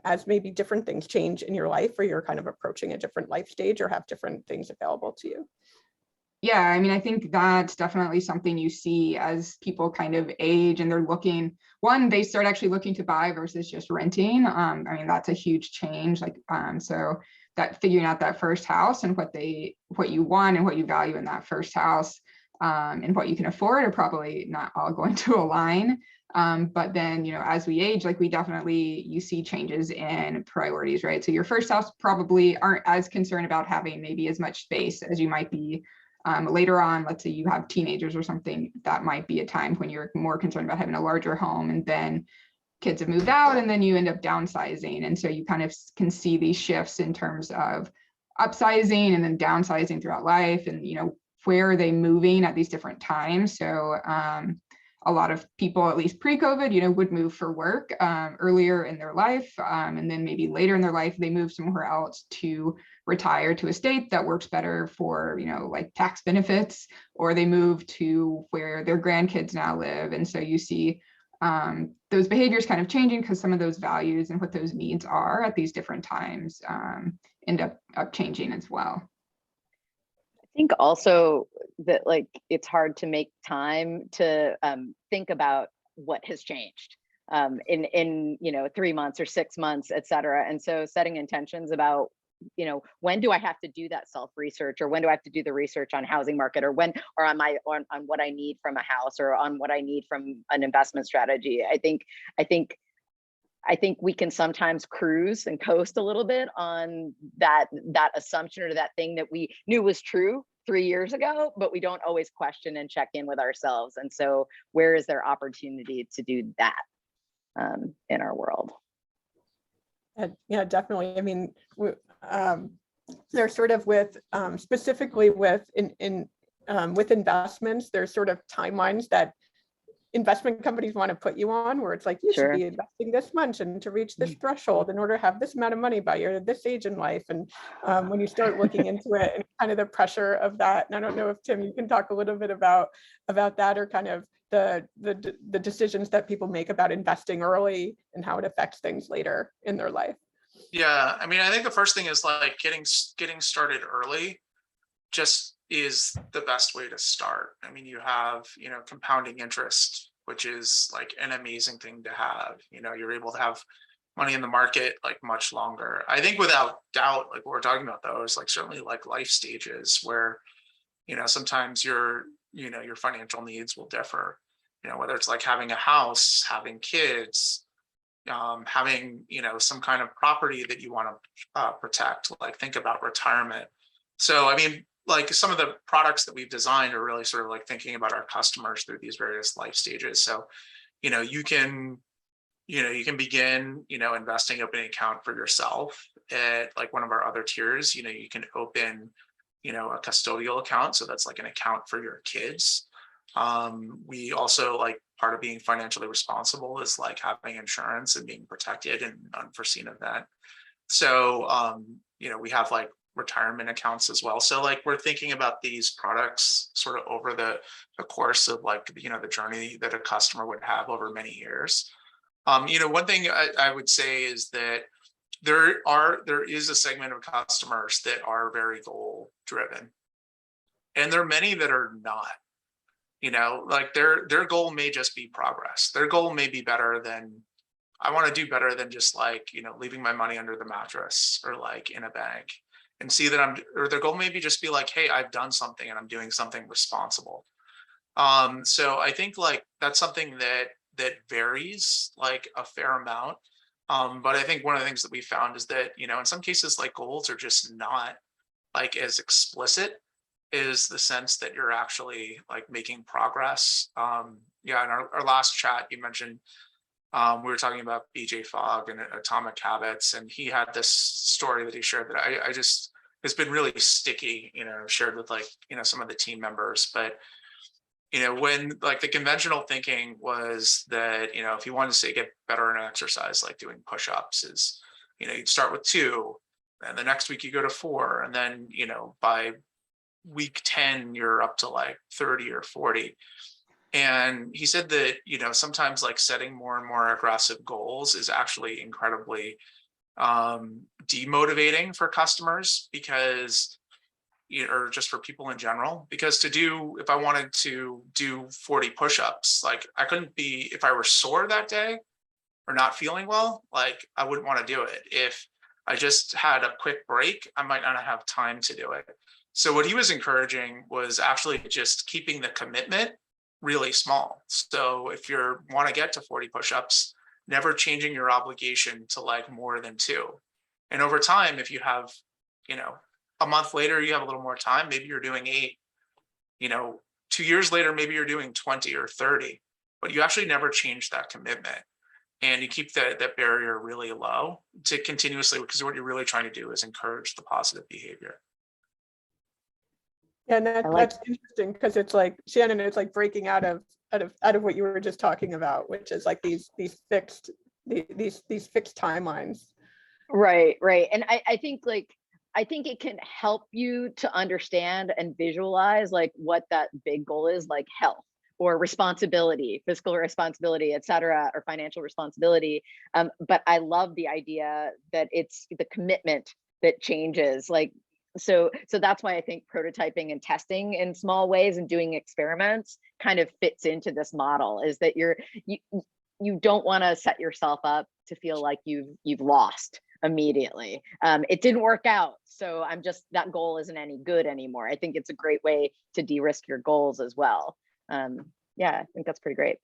as maybe different things change in your life, or you're kind of approaching a different life stage or have different things available to you.
Yeah, I mean, I think that's definitely something you see as people kind of age and they're looking, they start actually looking to buy versus just renting. I mean, that's a huge change. Like, so that figuring out that first house and what you want and what you value in that first house and what you can afford are probably not all going to align. But then, as we age, like you see changes in priorities, right? So your first house probably aren't as concerned about having maybe as much space as you might be later on. Let's say you have teenagers or something, that might be a time when you're more concerned about having a larger home, and then kids have moved out and then you end up downsizing. And so you kind of can see these shifts in terms of upsizing and then downsizing throughout life, and where are they moving at these different times. So a lot of people, at least pre-COVID, would move for work earlier in their life. And then maybe later in their life, they move somewhere else to retire to a state that works better for, like tax benefits, or they move to where their grandkids now live. And so you see those behaviors kind of changing because some of those values and what those needs are at these different times end up changing as well.
I think also that like it's hard to make time to think about what has changed in 3 months or 6 months, et cetera. And so setting intentions about, when do I have to do that self research, or when do I have to do the research on housing market, or when, or on what I need from a house, or on what I need from an investment strategy. I think we can sometimes cruise and coast a little bit on that assumption, or that thing that we knew was true 3 years ago, but we don't always question and check in with ourselves. And so where is there opportunity to do that in our world?
Yeah, definitely. I mean, they're sort of with specifically with investments, there's sort of timelines that investment companies want to put you on, where it's like you should be investing this much and to reach this threshold in order to have this amount of money by your this age in life. And when you start looking into it and kind of the pressure of that, and I don't know if Tim, you can talk a little bit about that, or kind of the decisions that people make about investing early and how it affects things later in their life.
Yeah, I mean, I think the first thing is like getting started early just is the best way to start. I mean, you have, compounding interest, which is like an amazing thing to have. You're able to have money in the market like much longer. I think without doubt, like what we're talking about though, is like certainly like life stages where, sometimes your financial needs will differ, whether it's like having a house, having kids, having, some kind of property that you want to protect, like think about retirement. So, I mean, like some of the products that we've designed are really sort of like thinking about our customers through these various life stages. So, you can begin, investing, opening an account for yourself at like one of our other tiers. You can open, a custodial account. So that's like an account for your kids. We also, like, part of being financially responsible is like having insurance and being protected in an unforeseen event. So, we have like retirement accounts as well. So like we're thinking about these products sort of over the course of like, the journey that a customer would have over many years. One thing I would say is that there is a segment of customers that are very goal driven, and there are many that are not. like their goal may just be progress. Their goal may be better than, I want to do better than just like, leaving my money under the mattress or like in a bank, and see that or their goal maybe just be like, hey, I've done something and I'm doing something responsible. So I think like that's something that varies like a fair amount. But I think one of the things that we found is that, in some cases, like goals are just not like as explicit is the sense that you're actually like making progress. Yeah, in our last chat, you mentioned we were talking about BJ Fogg and Atomic Habits, and he had this story that he shared that I just, it's been really sticky, shared with like, some of the team members. But, when like the conventional thinking was that, if you wanted to say get better in exercise, like doing push-ups is, you'd start with 2, and the next week you go to 4, and then, by week 10 you're up to like 30 or 40. And he said that sometimes like setting more and more aggressive goals is actually incredibly demotivating for customers, because or just for people in general, because if I wanted to do 40 push-ups, like I couldn't be, if I were sore that day or not feeling well, like I wouldn't want to do it. If I just had a quick break, I might not have time to do it. So what he was encouraging was actually just keeping the commitment really small. So if you want to get to 40 push-ups, never changing your obligation to like more than 2. And over time, if you have, a month later, you have a little more time, maybe you're doing 8, 2 years later, maybe you're doing 20 or 30, but you actually never change that commitment. And you keep that barrier really low to continuously, because what you're really trying to do is encourage the positive behavior.
Yeah, and that's interesting, because it's like, Shannon, it's like breaking out of what you were just talking about, which is like these fixed timelines.
Right. And I think it can help you to understand and visualize like what that big goal is, like health or responsibility, fiscal responsibility, et cetera, or financial responsibility. But I love the idea that it's the commitment that changes. Like, so that's why I think prototyping and testing in small ways and doing experiments kind of fits into this model, is that you don't want to set yourself up to feel like you've lost immediately. It didn't work out, so that goal isn't any good anymore. I think it's a great way to de-risk your goals as well. Yeah, I think that's pretty great.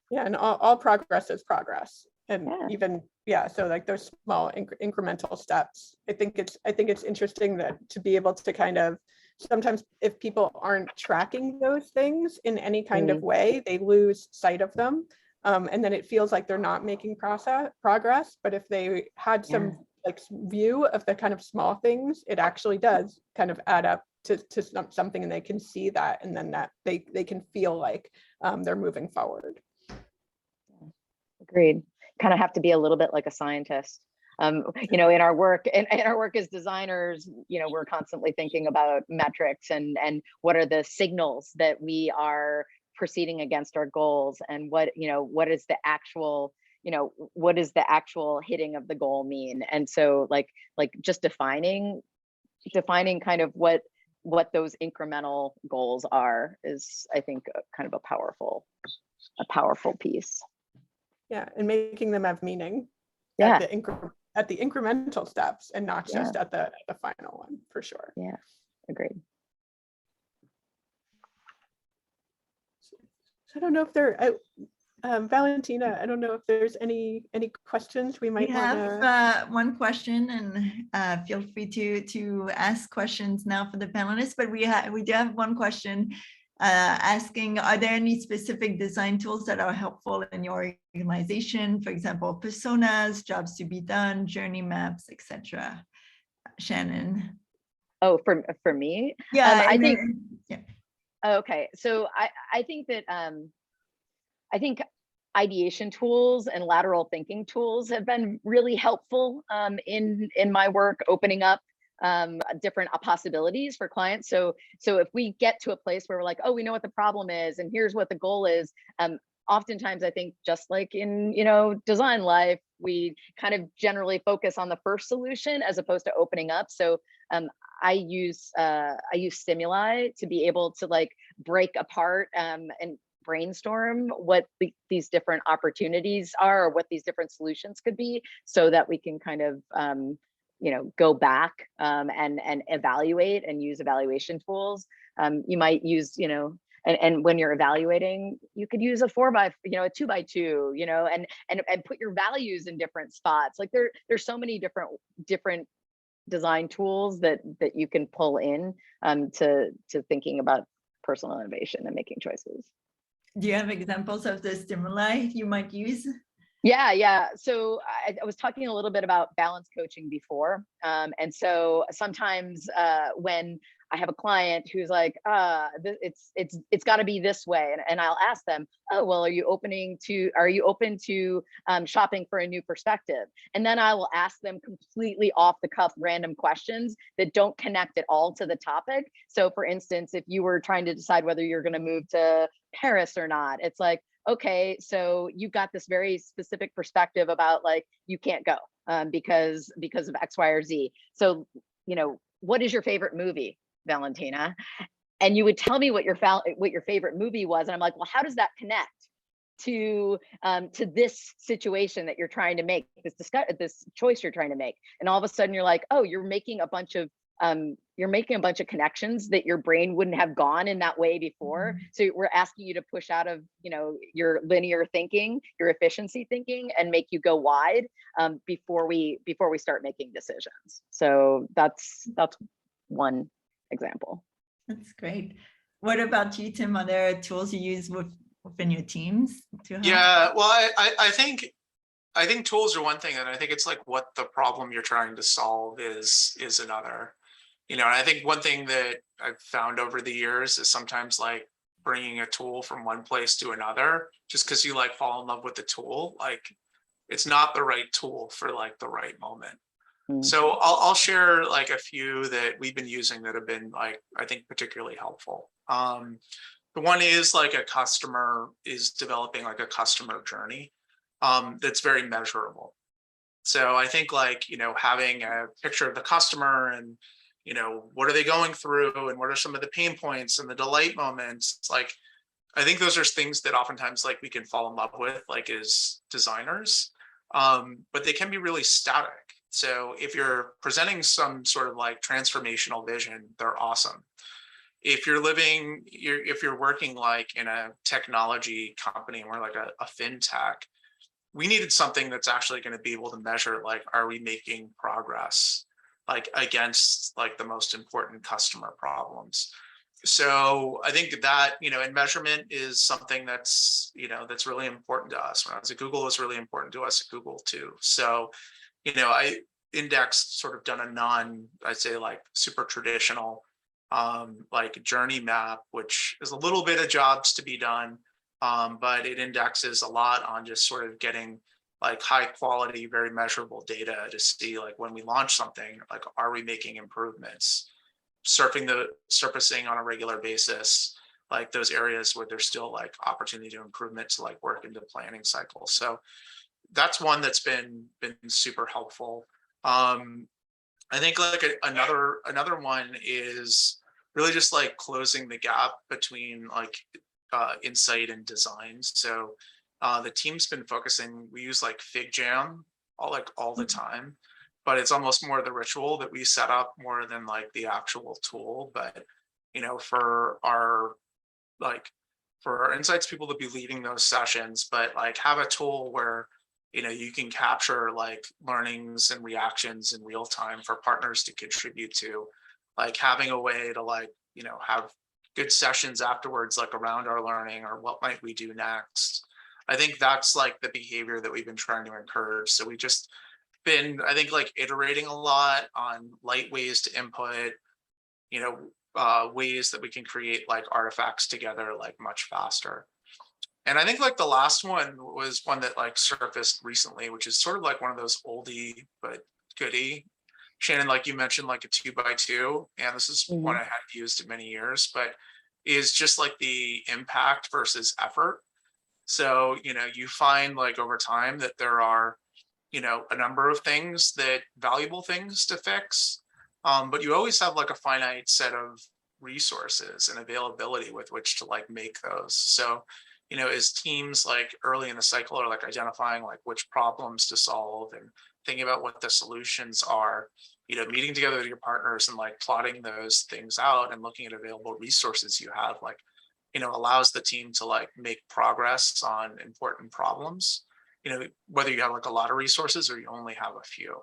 Yeah, and all progress is progress. And even, so like those small incremental steps. I think it's interesting that to be able to kind of, sometimes if people aren't tracking those things in any kind of way, they lose sight of them. And then it feels like they're not making progress. But if they had some like view of the kind of small things, it actually does kind of add up to something, and they can see that, and then that they can feel like they're moving forward.
Agreed. Kind of have to be a little bit like a scientist. In our work as designers, we're constantly thinking about metrics and what are the signals that we are proceeding against our goals, and what is the actual hitting of the goal mean. And so like just defining kind of what those incremental goals are is, I think, kind of a powerful piece.
Yeah, and making them have meaning
Yeah.
at the incremental steps, and not just at the final one, for sure.
Yeah, agreed.
So I don't know if there, Valentina, I don't know if there's any questions we might want to.
We have one question, and feel free to ask questions now for the panelists. But we do have one question asking, are there any specific design tools that are helpful in your organization? For example, personas, jobs to be done, journey maps, etc. Shannon.
Oh, for me?
Yeah,
I think. Okay, so I think that I think ideation tools and lateral thinking tools have been really helpful in my work, opening up different possibilities for clients. So if we get to a place where we're like, oh, we know what the problem is, and here's what the goal is. Oftentimes, I think just like in design life, we kind of generally focus on the first solution as opposed to opening up. So I use stimuli to be able to like break apart and brainstorm what these different opportunities are, or what these different solutions could be, so that we can kind of go back and evaluate and use evaluation tools. You might use, and when you're evaluating, you could use a 2x2, and put your values in different spots. Like there's so many different design tools that you can pull in to thinking about personal innovation and making choices.
Do you have examples of the stimuli you might use?
Yeah. So I was talking a little bit about balance coaching before. And so sometimes when I have a client who's like, it's got to be this way. And I'll ask them, oh, well, are you open to shopping for a new perspective? And then I will ask them completely off the cuff random questions that don't connect at all to the topic. So for instance, if you were trying to decide whether you're going to move to Paris or not, it's like, okay, so you've got this very specific perspective about like, you can't go because of X, Y, or Z. So, what is your favorite movie, Valentina? And you would tell me what your favorite movie was. And I'm like, well, how does that connect to this situation that you're trying to make, this choice you're trying to make? And all of a sudden you're like, oh, you're making a bunch of connections that your brain wouldn't have gone in that way before. So we're asking you to push out of, your linear thinking, your efficiency thinking, and make you go wide before we start making decisions. So that's one example.
That's great. What about you, Tim? Are there tools you use within your teams to help?
Yeah, well, I think tools are one thing, and I think it's like what the problem you're trying to solve is another. And I think one thing that I've found over the years is sometimes like bringing a tool from one place to another, just because you like fall in love with the tool, like it's not the right tool for like the right moment. So I'll share like a few that we've been using that have been like, I think particularly helpful. The one is like a customer is developing like a customer journey that's very measurable. So I think like, having a picture of the customer and, what are they going through and what are some of the pain points and the delight moments? Like, I think those are things that oftentimes like we can fall in love with, like as designers, but they can be really static. So if you're presenting some sort of like transformational vision, they're awesome. If you're working like in a technology company and we're like a fintech, we needed something that's actually going to be able to measure, like, are we making progress, like against like the most important customer problems. So I think that, and measurement is something that's, that's really important to us. When I was at Google, it was really important to us at Google too. So, I indexed sort of done a I'd say like super traditional, like journey map, which is a little bit of jobs to be done. But it indexes a lot on just sort of getting like high quality, very measurable data to see like when we launch something, like, are we making improvements, surfacing on a regular basis, like those areas where there's still like opportunity to improvement to like work into planning cycles. So that's one that's been super helpful. I think like another one is really just like closing the gap between like insight and design. So the team's been focusing, we use like FigJam all the time, but it's almost more the ritual that we set up more than like the actual tool. But for our insights people to be leading those sessions, but like have a tool where you can capture like learnings and reactions in real time for partners to contribute to, like having a way to like have good sessions afterwards, like around our learning or what might we do next. I think that's like the behavior that we've been trying to encourage. So we just been, I think, like iterating a lot on light ways to input, ways that we can create like artifacts together like much faster. And I think like the last one was one that like surfaced recently, which is sort of like one of those oldie but goodie. Shannon, like you mentioned, like a 2x2, and this is one I had used in many years, but is just like the impact versus effort. So, you find like over time that there are, a number of valuable things to fix, But you always have like a finite set of resources and availability with which to like make those. So, you know, as teams like early in the cycle are like identifying like which problems to solve and thinking about what the solutions are, you know, meeting together with your partners and like plotting those things out and looking at available resources you have, like, you know, allows the team to like make progress on important problems, you know, whether you have like a lot of resources or you only have a few.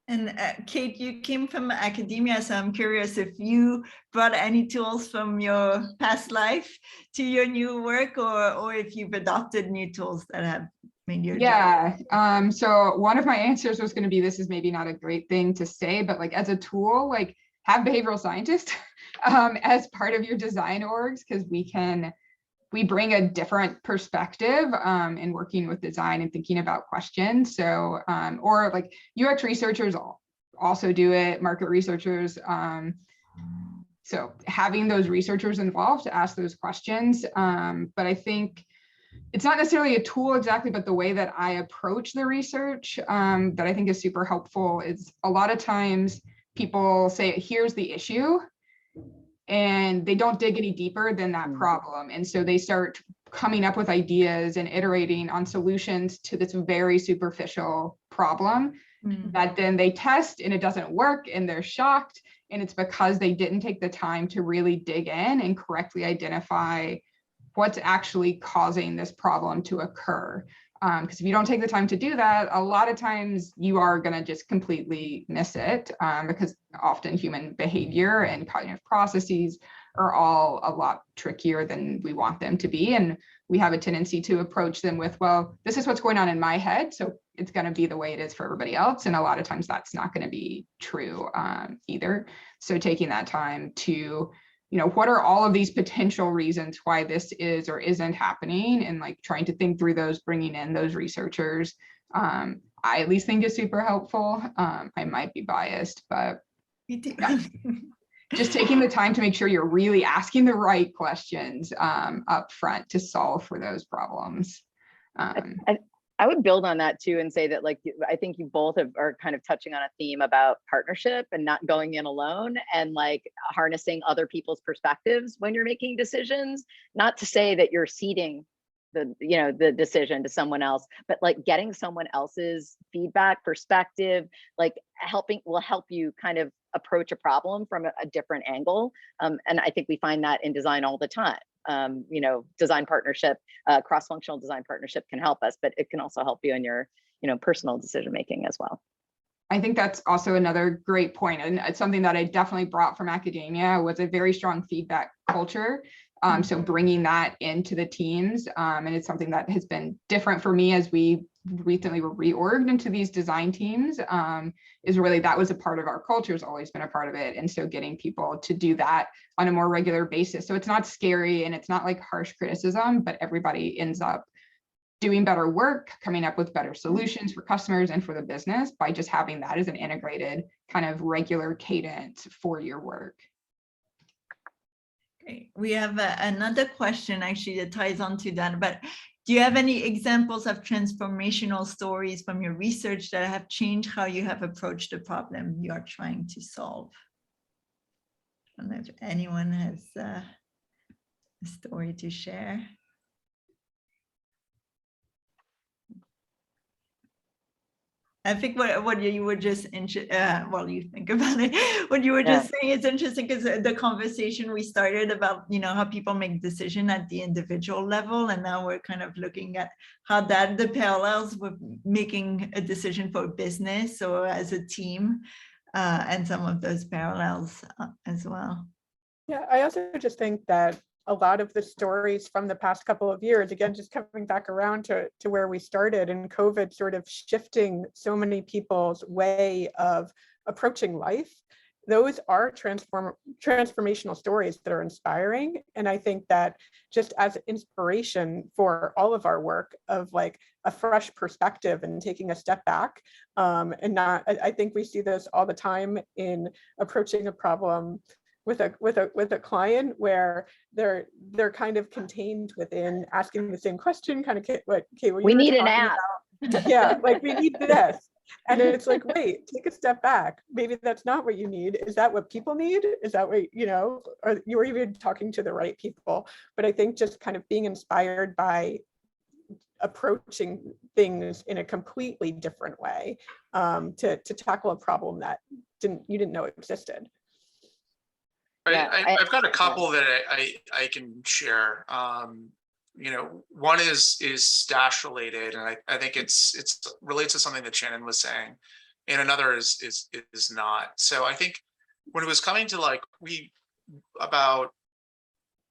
And Kate, you came from academia, so I'm curious if you brought any tools from your past life to your new work, or if you've adopted new tools that have made your job.
Yeah. So one of my answers was going to be, this is maybe not a great thing to say, but like as a tool, like have behavioral scientists as part of your design orgs, because we bring a different perspective in working with design and thinking about questions. So, or like UX researchers also do it, market researchers. So having those researchers involved to ask those questions. But I think it's not necessarily a tool exactly, but the way that I approach the research that I think is super helpful is a lot of times people say, here's the issue, and they don't dig any deeper than that problem. And so they start coming up with ideas and iterating on solutions to this very superficial problem that then they test and it doesn't work and they're shocked. And it's because they didn't take the time to really dig in and correctly identify what's actually causing this problem to occur. Because if you don't take the time to do that, a lot of times you are going to just completely miss it, because often human behavior and cognitive processes are all a lot trickier than we want them to be. And we have a tendency to approach them with, well, this is what's going on in my head, so it's going to be the way it is for everybody else. And a lot of times that's not going to be true either. So taking that time to, you know, what are all of these potential reasons why this is or isn't happening, and like trying to think through those, bringing in those researchers, I at least think is super helpful. I might be biased, but yeah, just taking the time to make sure you're really asking the right questions up front to solve for those problems.
I would build on that too and say that, like, I think you both are kind of touching on a theme about partnership and not going in alone, and like harnessing other people's perspectives when you're making decisions. Not to say that you're ceding the decision to someone else, but like getting someone else's feedback, perspective, like will help you kind of approach a problem from a different angle. And I think we find that in design all the time. Design partnership, cross-functional design partnership can help us, but it can also help you in your, personal decision-making as well.
I think that's also another great point. And it's something that I definitely brought from academia, was a very strong feedback culture. So bringing that into the teams, and it's something that has been different for me as we recently were reorged into these design teams, is really, that was a part of our culture, has always been a part of it. And so getting people to do that on a more regular basis. So it's not scary and it's not like harsh criticism, but everybody ends up doing better work, coming up with better solutions for customers and for the business by just having that as an integrated kind of regular cadence for your work.
Okay. We have another question actually that ties on to that, but do you have any examples of transformational stories from your research that have changed how you have approached the problem you are trying to solve? I don't know if anyone has a story to share. I think what you were just while you think about it, what you were just saying is interesting, because the conversation we started about, how people make decisions at the individual level, and now we're kind of looking at how the parallels with making a decision for a business or as a team, and some of those parallels as well.
Yeah, I also just think that a lot of the stories from the past couple of years, again, just coming back around to where we started, and COVID sort of shifting so many people's way of approaching life, those are transformational stories that are inspiring. And I think that just as inspiration for all of our work of like a fresh perspective and taking a step back, and not, I think we see this all the time in approaching a problem with a client where they're kind of contained within asking the same question, kind of what Kate,
we need an app.
Yeah, like we need this. And it's like, wait, take a step back. Maybe that's not what you need. Is that what people need? Is that what, or you're even talking to the right people? But I think just kind of being inspired by approaching things in a completely different way to tackle a problem that you didn't know existed.
I've got a couple that I can share. One is stash related, and I think it's relates to something that Shannon was saying, and another is not. So I think when it was coming to like, about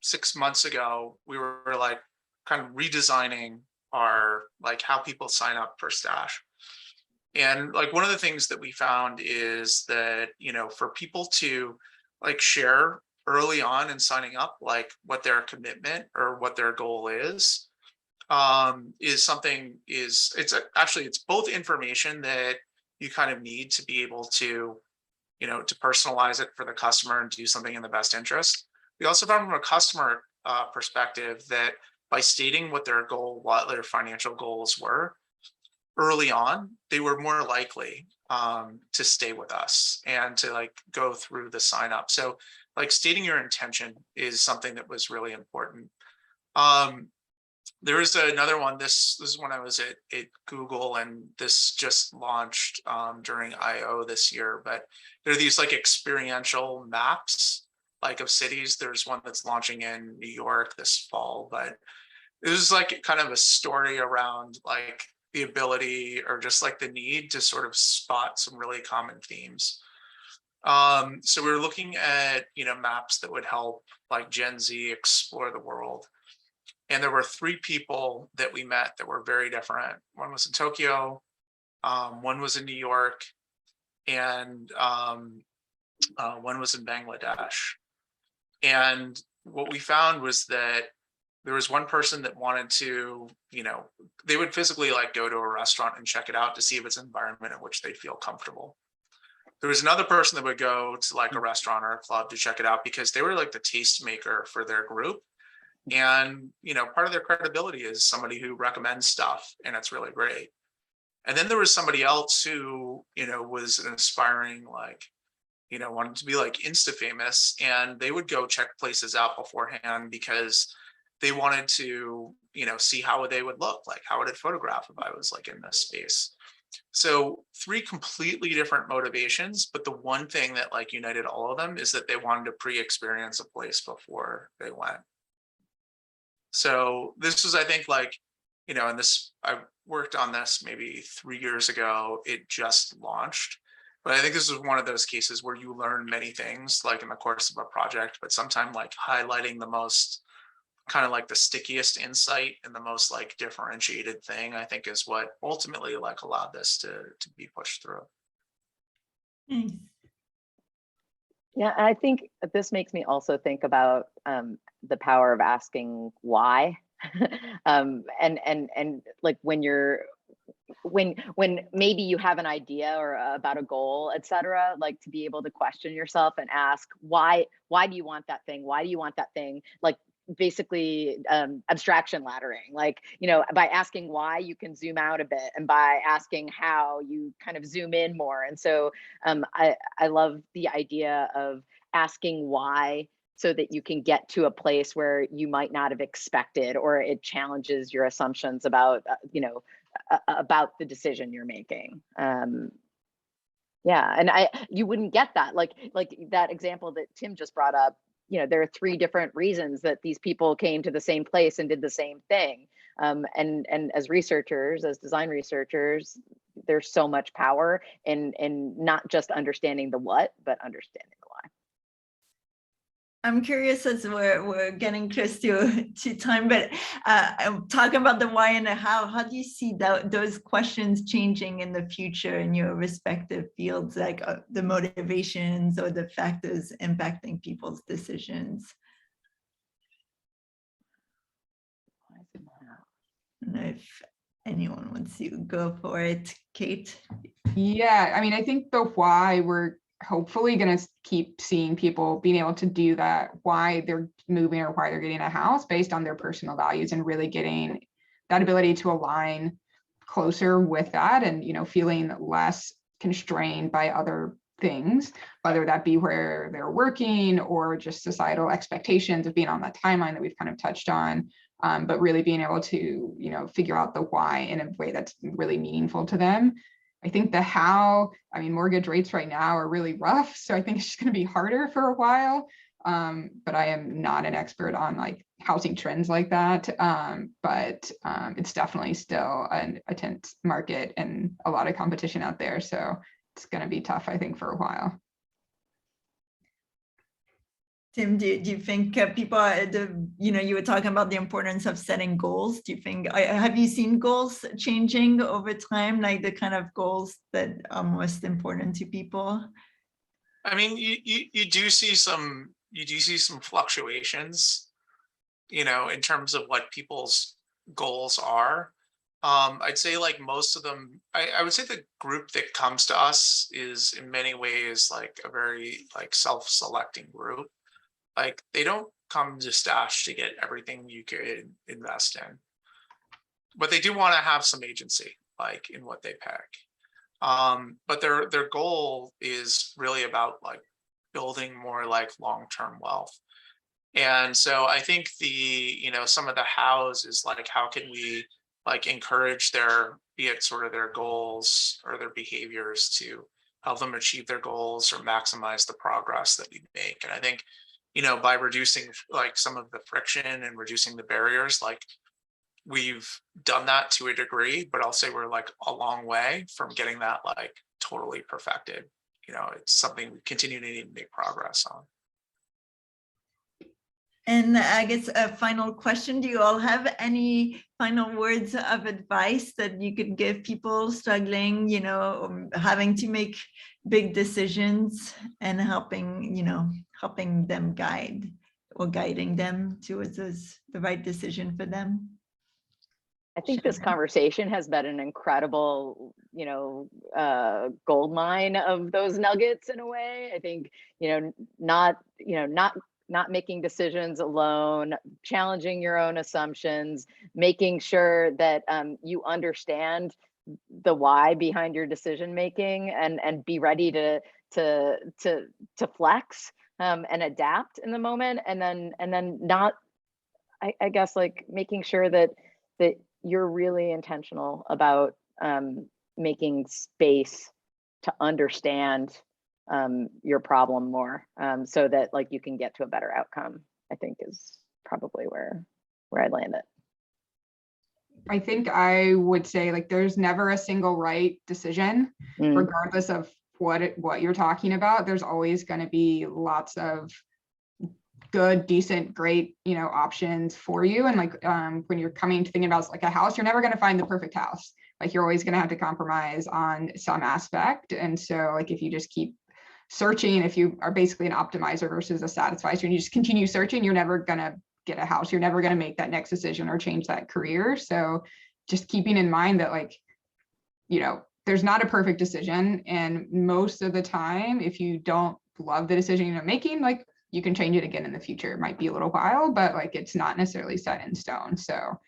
6 months ago, we were like kind of redesigning our like how people sign up for stash. And like one of the things that we found is that, for people to like share early on in signing up, like what their commitment or what their goal is something it's both information that you kind of need to be able to, to personalize it for the customer and do something in the best interest. We also found from a customer perspective that by stating what their financial goals were early on, they were more likely to stay with us and to like go through the sign up. So like stating your intention is something that was really important. There is another one. This is when I was at Google, and this just launched during I/O this year. But there are these like experiential maps, like of cities. There's one that's launching in New York this fall, but it was like kind of a story around like the ability or just like the need to sort of spot some really common themes. So we were looking at, maps that would help like Gen Z explore the world. And there were 3 people that we met that were very different. One was in Tokyo, one was in New York, and one was in Bangladesh. And what we found was that there was one person that wanted to, they would physically like go to a restaurant and check it out to see if it's an environment in which they feel comfortable. There was another person that would go to like a restaurant or a club to check it out because they were like the tastemaker for their group. And, part of their credibility is somebody who recommends stuff, and it's really great. And then there was somebody else who, was an aspiring, like, wanted to be like Insta famous, and they would go check places out beforehand because they wanted to, see how they would look, like how would it photograph if I was like in this space. So 3 completely different motivations, but the one thing that like united all of them is that they wanted to pre-experience a place before they went. So this was, I think, like, and I worked on this maybe 3 years ago. It just launched. But I think this is one of those cases where you learn many things like in the course of a project, but sometimes like highlighting the most kind of like the stickiest insight and the most like differentiated thing, I think is what ultimately like allowed this to be pushed through.
Nice.
Yeah, I think this makes me also think about the power of asking why, and like when maybe you have an idea or about a goal, etc., like to be able to question yourself and ask why do you want that thing? Why do you want that thing? Like basically abstraction laddering, like, by asking why you can zoom out a bit, and by asking how you kind of zoom in more. And so I love the idea of asking why so that you can get to a place where you might not have expected, or it challenges your assumptions about about the decision you're making. Yeah, and you wouldn't get that, like that example that Tim just brought up. There are 3 different reasons that these people came to the same place and did the same thing. And as researchers, as design researchers, there's so much power in not just understanding the what, but understanding the why.
I'm curious, as we're getting close to time, but talking about the why and the how do you see those questions changing in the future in your respective fields, like the motivations or the factors impacting people's decisions? I don't know if anyone wants to go for it. Kate?
Yeah, I mean, I think the why, we're hopefully going to keep seeing people being able to do that, why they're moving or why they're getting a house based on their personal values, and really getting that ability to align closer with that, and, you know, feeling less constrained by other things, whether that be where they're working or just societal expectations of being on that timeline that we've kind of touched on. But really being able to, you know, figure out the why in a way that's really meaningful to them. I think the how, I mean, mortgage rates right now are really rough, so I think it's just going to be harder for a while. But I am not an expert on like housing trends like that. But it's definitely still a tense market and a lot of competition out there. So it's going to be tough, I think, for a while.
Tim, do you think people are you know, you were talking about the importance of setting goals. Do you think, have you seen goals changing over time, like the kind of goals that are most important to people?
I mean, you do see some fluctuations, you know, in terms of what people's goals are. I'd say like most of them, I would say the group that comes to us is in many ways like a very like self-selecting group. Like they don't come to Stash to get everything you could invest in, but they do want to have some agency, like in what they pick. But their goal is really about like building more like long-term wealth. And so I think you know, some of the hows is like, how can we like encourage be it sort of their goals or their behaviors to help them achieve their goals or maximize the progress that we make. And I think, you know, by reducing like some of the friction and reducing the barriers, like we've done that to a degree, but I'll say we're like a long way from getting that like totally perfected. You know, it's something we continue to need to make progress on.
And I guess a final question, do you all have any final words of advice that you could give people struggling, you know, having to make big decisions and helping, you know, helping them guiding them towards the right decision for them?
I think this conversation has been an incredible, you know, gold mine of those nuggets in a way. I think, you know, not making decisions alone, challenging your own assumptions, making sure that you understand the why behind your decision making, and be ready to flex and adapt in the moment, and then not, I guess, like making sure that you're really intentional about making space to understand your problem more, so that like you can get to a better outcome, I think is probably where I'd land it.
I think I would say like there's never a single right decision, regardless of what you're talking about. There's always going to be lots of good, decent, great, you know, options for you. And like when you're coming to thinking about like a house, you're never going to find the perfect house. Like you're always going to have to compromise on some aspect. And so like if you just keep searching, if you are basically an optimizer versus a satisfier, and you just continue searching, you're never going to get a house. You're never going to make that next decision or change that career. So just keeping in mind that, like, you know, there's not a perfect decision. And most of the time, if you don't love the decision you're making, like you can change it again in the future. It might be a little while, but like it's not necessarily set in stone. So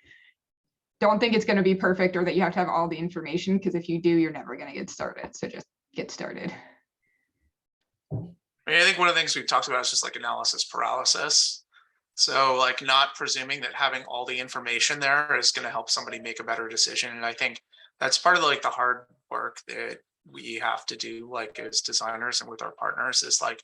don't think it's going to be perfect or that you have to have all the information, because if you do, you're never going to get started. So just get started.
I mean, I think one of the things we've talked about is just like analysis paralysis. So like not presuming that having all the information there is going to help somebody make a better decision. And I think that's part of like the hard work that we have to do, like as designers and with our partners, is like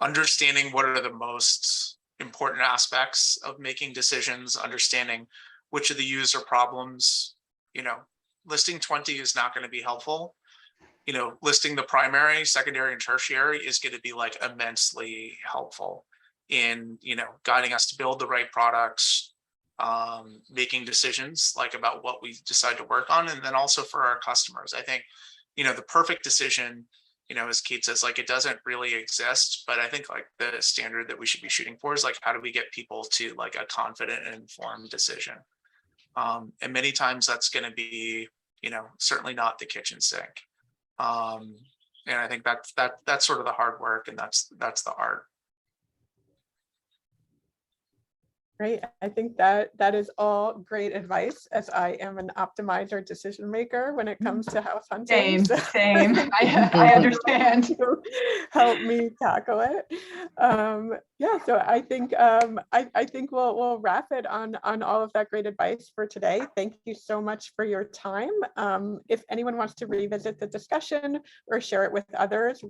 understanding what are the most important aspects of making decisions, understanding which of the user problems, you know, listing 20 is not going to be helpful. You know, listing the primary, secondary, and tertiary is going to be like immensely helpful in, you know, guiding us to build the right products, making decisions like about what we decide to work on. And then also for our customers, I think, you know, the perfect decision, you know, as Kate says, like it doesn't really exist, but I think like the standard that we should be shooting for is like, how do we get people to like a confident and informed decision? And many times that's going to be, you know, certainly not the kitchen sink. And I think that's sort of the hard work, and that's the art.
Great. I think that is all great advice, as I am an optimizer decision maker when it comes to house hunting.
Same,
so-
same. I understand.
to help me tackle it. Yeah, so I think I think we'll wrap it on all of that great advice for today. Thank you so much for your time. If anyone wants to revisit the discussion or share it with others,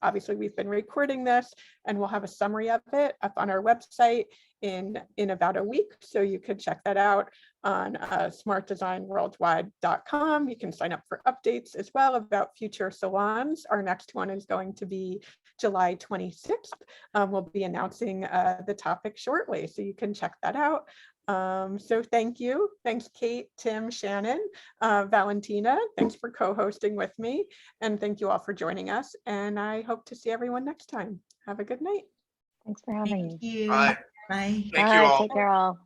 obviously we've been recording this and we'll have a summary of it up on our website in about a week. So you could check that out on smartdesignworldwide.com. You can sign up for updates as well about future salons. Our next one is going to be July 26th. We'll be announcing the topic shortly, so you can check that out. So thank you. Thanks, Kate, Tim, Shannon, Valentina. Thanks for co-hosting with me. And thank you all for joining us. And I hope to see everyone next time. Have a good night.
Thanks for having me.
Thank you.
Bye.
Bye.
Thank you all.
Take care all.